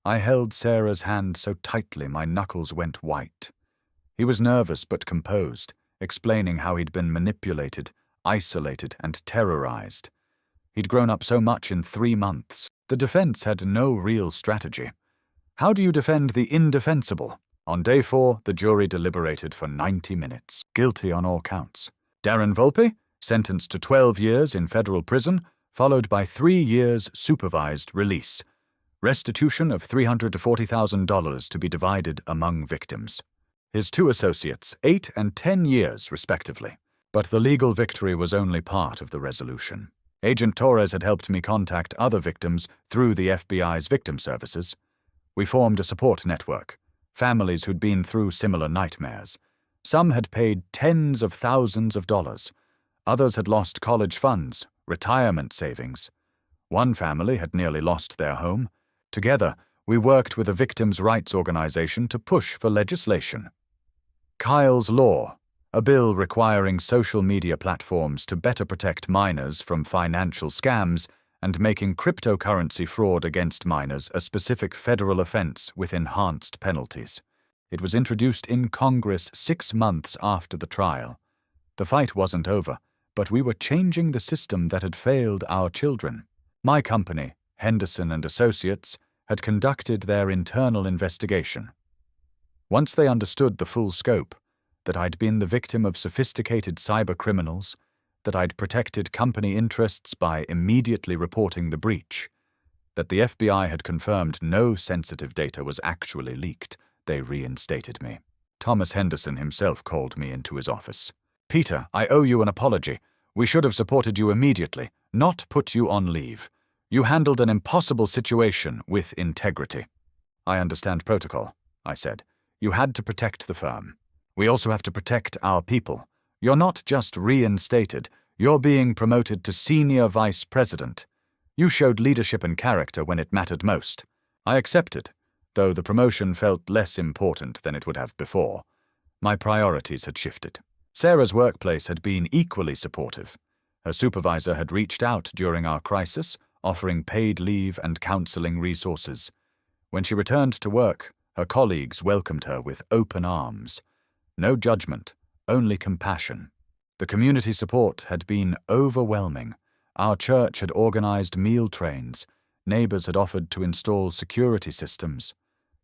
[SPEAKER 1] I held Sarah's hand so tightly my knuckles went white. He was nervous but composed, explaining how he'd been manipulated, isolated, and terrorized. He'd grown up so much in 3 months. The defense had no real strategy. How do you defend the indefensible? On day 4, the jury deliberated for 90 minutes. Guilty on all counts. Darren Volpe, sentenced to 12 years in federal prison, followed by 3 years supervised release. Restitution of $300,000 to $40,000 to be divided among victims. His 2 associates, 8 and 10 years respectively. But the legal victory was only part of the resolution. Agent Torres had helped me contact other victims through the FBI's victim services. We formed a support network, families who'd been through similar nightmares. Some had paid tens of thousands of dollars. Others had lost college funds, retirement savings. One family had nearly lost their home. Together, we worked with a victims' rights organization to push for legislation. Kyle's Law, a bill requiring social media platforms to better protect minors from financial scams and making cryptocurrency fraud against minors a specific federal offense with enhanced penalties. It was introduced in Congress 6 months after the trial. The fight wasn't over, but we were changing the system that had failed our children. My company, Henderson and Associates, had conducted their internal investigation. Once they understood the full scope, that I'd been the victim of sophisticated cyber criminals, that I'd protected company interests by immediately reporting the breach, that the FBI had confirmed no sensitive data was actually leaked, they reinstated me. Thomas Henderson himself called me into his office. "Peter, I owe you an apology. We should have supported you immediately, not put you on leave. You handled an impossible situation with integrity." "I understand protocol," I said. "You had to protect the firm. We also have to protect our people. You're not just reinstated, you're being promoted to senior vice president. You showed leadership and character when it mattered most." I accepted, though the promotion felt less important than it would have before. My priorities had shifted. Sarah's workplace had been equally supportive. Her supervisor had reached out during our crisis, offering paid leave and counseling resources. When she returned to work, her colleagues welcomed her with open arms. No judgment, only compassion. The community support had been overwhelming. Our church had organized meal trains. Neighbors had offered to install security systems.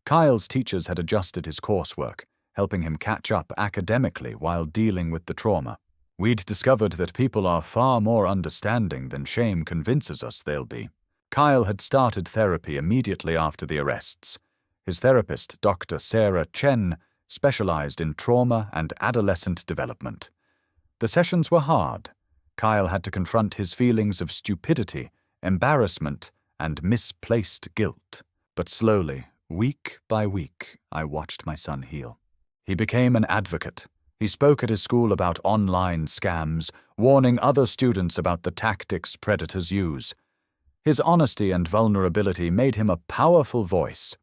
[SPEAKER 1] Kyle's teachers had adjusted his coursework, helping him catch up academically while dealing with the trauma. We'd discovered that people are far more understanding than shame convinces us they'll be. Kyle had started therapy immediately after the arrests. His therapist, Dr. Sarah Chen, specialized in trauma and adolescent development. The sessions were hard. Kyle had to confront his feelings of stupidity, embarrassment, and misplaced guilt. But slowly, week by week, I watched my son heal. He became an advocate. He spoke at his school about online scams, warning other students about the tactics predators use. His honesty and vulnerability made him a powerful voice.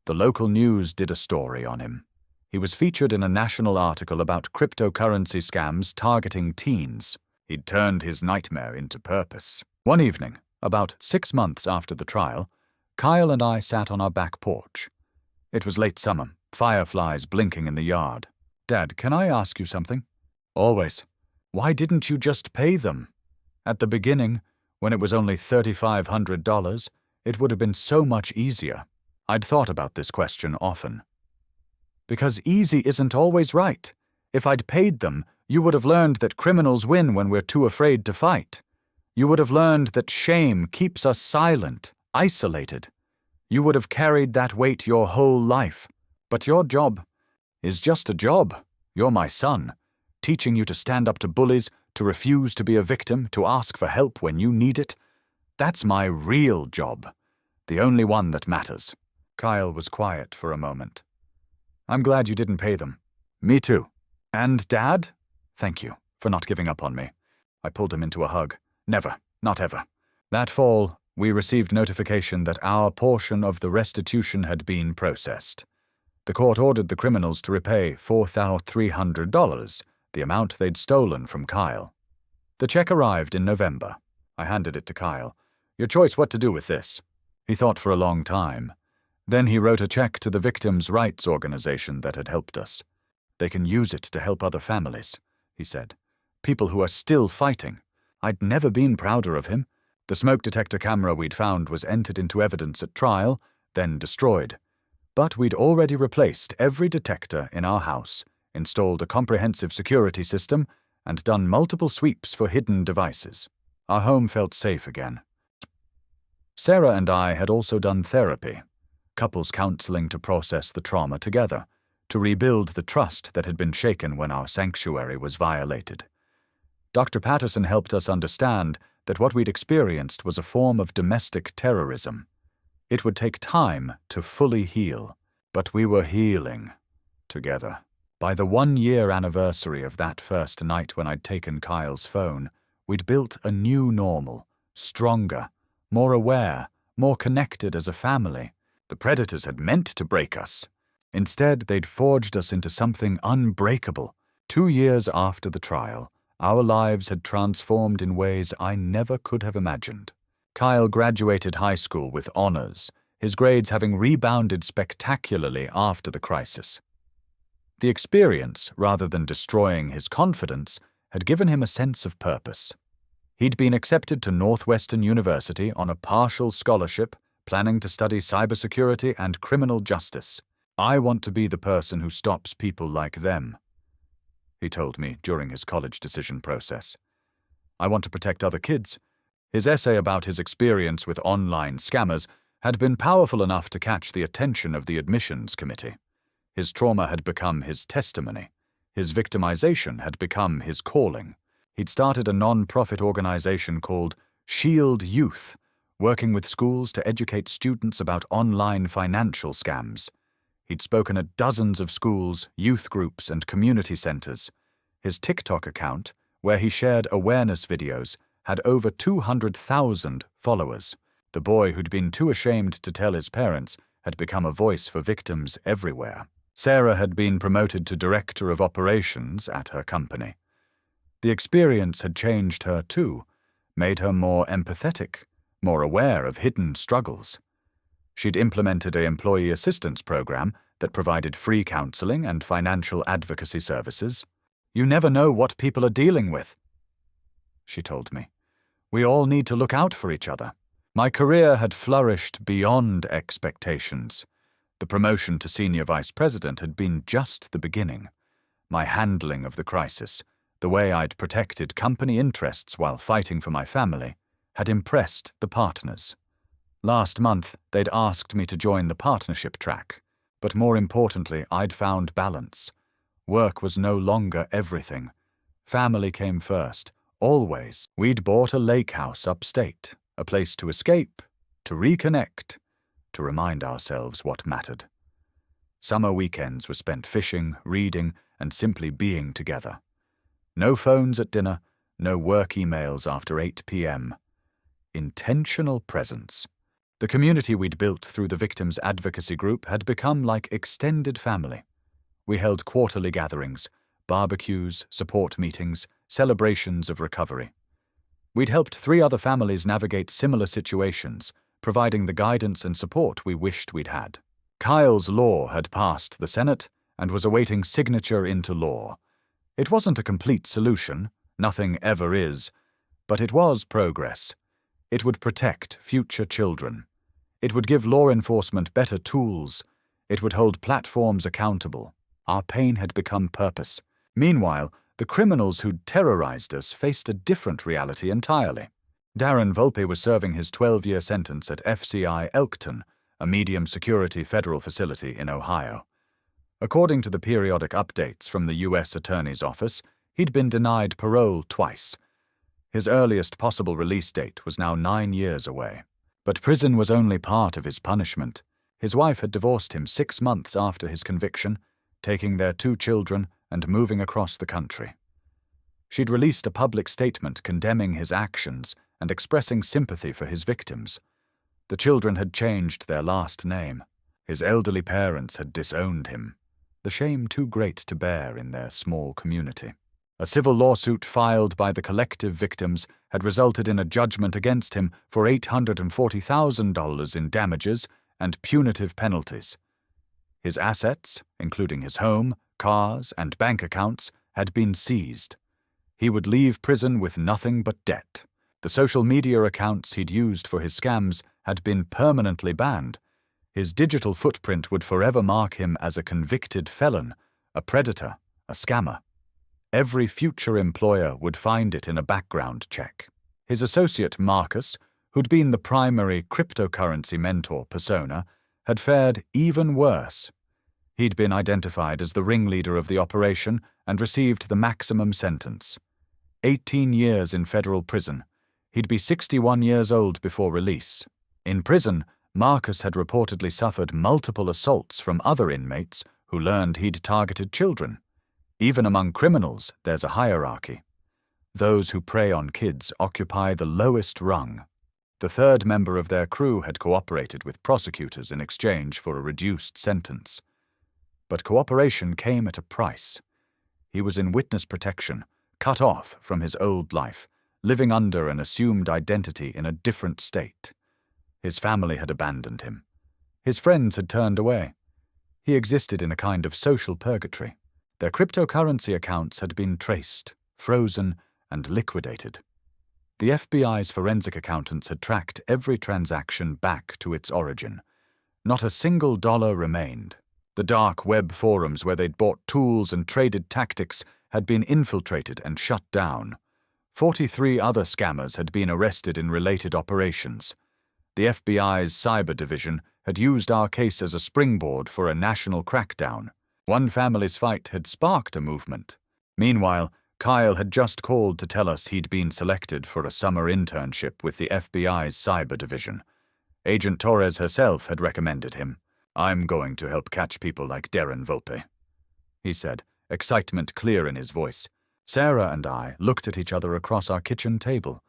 [SPEAKER 1] The local news did a story on him. He was featured in a national article about cryptocurrency scams targeting teens. He'd turned his nightmare into purpose. One evening, about 6 months after the trial, Kyle and I sat on our back porch. It was late summer, fireflies blinking in the yard. "Dad, can I ask you something?" "Always." "Why didn't you just pay them? At the beginning, when it was only $3,500, it would have been so much easier." I'd thought about this question often. "Because easy isn't always right. If I'd paid them, you would have learned that criminals win when we're too afraid to fight. You would have learned that shame keeps us silent, isolated. You would have carried that weight your whole life. But your job is just a job. You're my son, teaching you to stand up to bullies, to refuse to be a victim, to ask for help when you need it. That's my real job, the only one that matters." Kyle was quiet for a moment. "I'm glad you didn't pay them." "Me too." "And Dad? Thank you for not giving up on me." I pulled him into a hug. "Never, not ever." That fall, we received notification that our portion of the restitution had been processed. The court ordered the criminals to repay $4,300, the amount they'd stolen from Kyle. The check arrived in November. I handed it to Kyle. "Your choice what to do with this." He thought for a long time. Then he wrote a check to the victims' rights organization that had helped us. "They can use it to help other families," he said. "People who are still fighting." I'd never been prouder of him. The smoke detector camera we'd found was entered into evidence at trial, then destroyed. But we'd already replaced every detector in our house, installed a comprehensive security system, and done multiple sweeps for hidden devices. Our home felt safe again. Sarah and I had also done therapy, couples counseling to process the trauma together, to rebuild the trust that had been shaken when our sanctuary was violated. Dr. Patterson helped us understand that what we'd experienced was a form of domestic terrorism. It would take time to fully heal, but we were healing together. By the 1-year anniversary of that first night when I'd taken Kyle's phone, we'd built a new normal, stronger, more aware, more connected as a family. The predators had meant to break us. Instead, they'd forged us into something unbreakable. 2 years after the trial, our lives had transformed in ways I never could have imagined. Kyle graduated high school with honors, his grades having rebounded spectacularly after the crisis. The experience, rather than destroying his confidence, had given him a sense of purpose. He'd been accepted to Northwestern University on a partial scholarship, planning to study cybersecurity and criminal justice. "I want to be the person who stops people like them," he told me during his college decision process. "I want to protect other kids." His essay about his experience with online scammers had been powerful enough to catch the attention of the admissions committee. His trauma had become his testimony. His victimization had become his calling. He'd started a non-profit organization called Shield Youth, working with schools to educate students about online financial scams. He'd spoken at dozens of schools, youth groups, and community centers. His TikTok account, where he shared awareness videos, had over 200,000 followers. The boy who'd been too ashamed to tell his parents had become a voice for victims everywhere. Sarah had been promoted to director of operations at her company. The experience had changed her too, made her more empathetic, more aware of hidden struggles. She'd implemented an employee assistance program that provided free counseling and financial advocacy services. "You never know what people are dealing with," she told me. "We all need to look out for each other." My career had flourished beyond expectations. The promotion to senior vice president had been just the beginning. My handling of the crisis, the way I'd protected company interests while fighting for my family, had impressed the partners. Last month, they'd asked me to join the partnership track, but more importantly, I'd found balance. Work was no longer everything. Family came first, always. We'd bought a lake house upstate, a place to escape, to reconnect, to remind ourselves what mattered. Summer weekends were spent fishing, reading, and simply being together. No phones at dinner, no work emails after 8 p.m. Intentional presence. The community we'd built through the Victims Advocacy Group had become like extended family. We held quarterly gatherings, barbecues, support meetings, celebrations of recovery. We'd helped 3 other families navigate similar situations, providing the guidance and support we wished we'd had. Kyle's law had passed the Senate and was awaiting signature into law. It wasn't a complete solution, nothing ever is, but it was progress. It would protect future children. It would give law enforcement better tools. It would hold platforms accountable. Our pain had become purpose. Meanwhile, the criminals who'd terrorized us faced a different reality entirely. Darren Volpe was serving his 12-year sentence at FCI Elkton, a medium-security federal facility in Ohio. According to the periodic updates from the U.S. Attorney's Office, he'd been denied parole twice. His earliest possible release date was now 9 years away. But prison was only part of his punishment. His wife had divorced him 6 months after his conviction, taking their 2 children and moving across the country. She'd released a public statement condemning his actions and expressing sympathy for his victims. The children had changed their last name. His elderly parents had disowned him, the shame too great to bear in their small community. A civil lawsuit filed by the collective victims had resulted in a judgment against him for $840,000 in damages and punitive penalties. His assets, including his home, cars, and bank accounts, had been seized. He would leave prison with nothing but debt. The social media accounts he'd used for his scams had been permanently banned. His digital footprint would forever mark him as a convicted felon, a predator, a scammer. Every future employer would find it in a background check. His associate Marcus, who'd been the primary cryptocurrency mentor persona, had fared even worse. He'd been identified as the ringleader of the operation and received the maximum sentence. 18 years in federal prison. He'd be 61 years old before release. In prison, Marcus had reportedly suffered multiple assaults from other inmates who learned he'd targeted children. Even among criminals, there's a hierarchy. Those who prey on kids occupy the lowest rung. The third member of their crew had cooperated with prosecutors in exchange for a reduced sentence. But cooperation came at a price. He was in witness protection, cut off from his old life, living under an assumed identity in a different state. His family had abandoned him. His friends had turned away. He existed in a kind of social purgatory. Their cryptocurrency accounts had been traced, frozen, and liquidated. The FBI's forensic accountants had tracked every transaction back to its origin. Not a single dollar remained. The dark web forums where they'd bought tools and traded tactics had been infiltrated and shut down. 43 other scammers had been arrested in related operations. The FBI's cyber division had used our case as a springboard for a national crackdown. One family's fight had sparked a movement. Meanwhile, Kyle had just called to tell us he'd been selected for a summer internship with the FBI's cyber division. Agent Torres herself had recommended him. "I'm going to help catch people like Darren Volpe," he said, excitement clear in his voice. Sarah and I looked at each other across our kitchen table,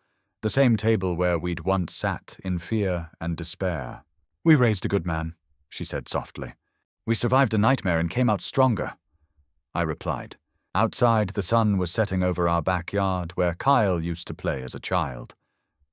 [SPEAKER 1] the same table where we'd once sat in fear and despair. "We raised a good man," she said softly. "We survived a nightmare and came out stronger," I replied. Outside, the sun was setting over our backyard where Kyle used to play as a child.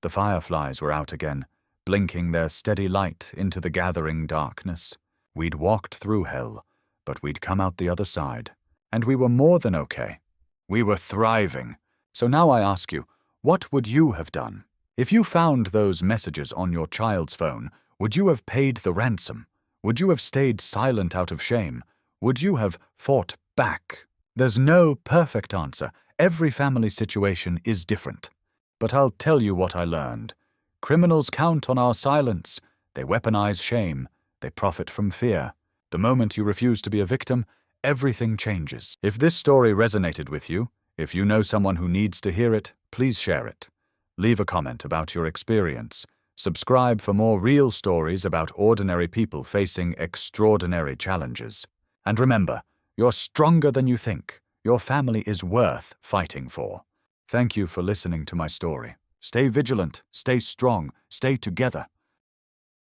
[SPEAKER 1] The fireflies were out again, blinking their steady light into the gathering darkness. We'd walked through hell, but we'd come out the other side. And we were more than okay. We were thriving. So now I ask you, what would you have done? If you found those messages on your child's phone, would you have paid the ransom? Would you have stayed silent out of shame? Would you have fought back? There's no perfect answer. Every family situation is different. But I'll tell you what I learned. Criminals count on our silence. They weaponize shame. They profit from fear. The moment you refuse to be a victim, everything changes. If this story resonated with you, if you know someone who needs to hear it, please share it. Leave a comment about your experience. Subscribe for more real stories about ordinary people facing extraordinary challenges. And remember, you're stronger than you think. Your family is worth fighting for. Thank you for listening to my story. Stay vigilant, stay strong, stay together.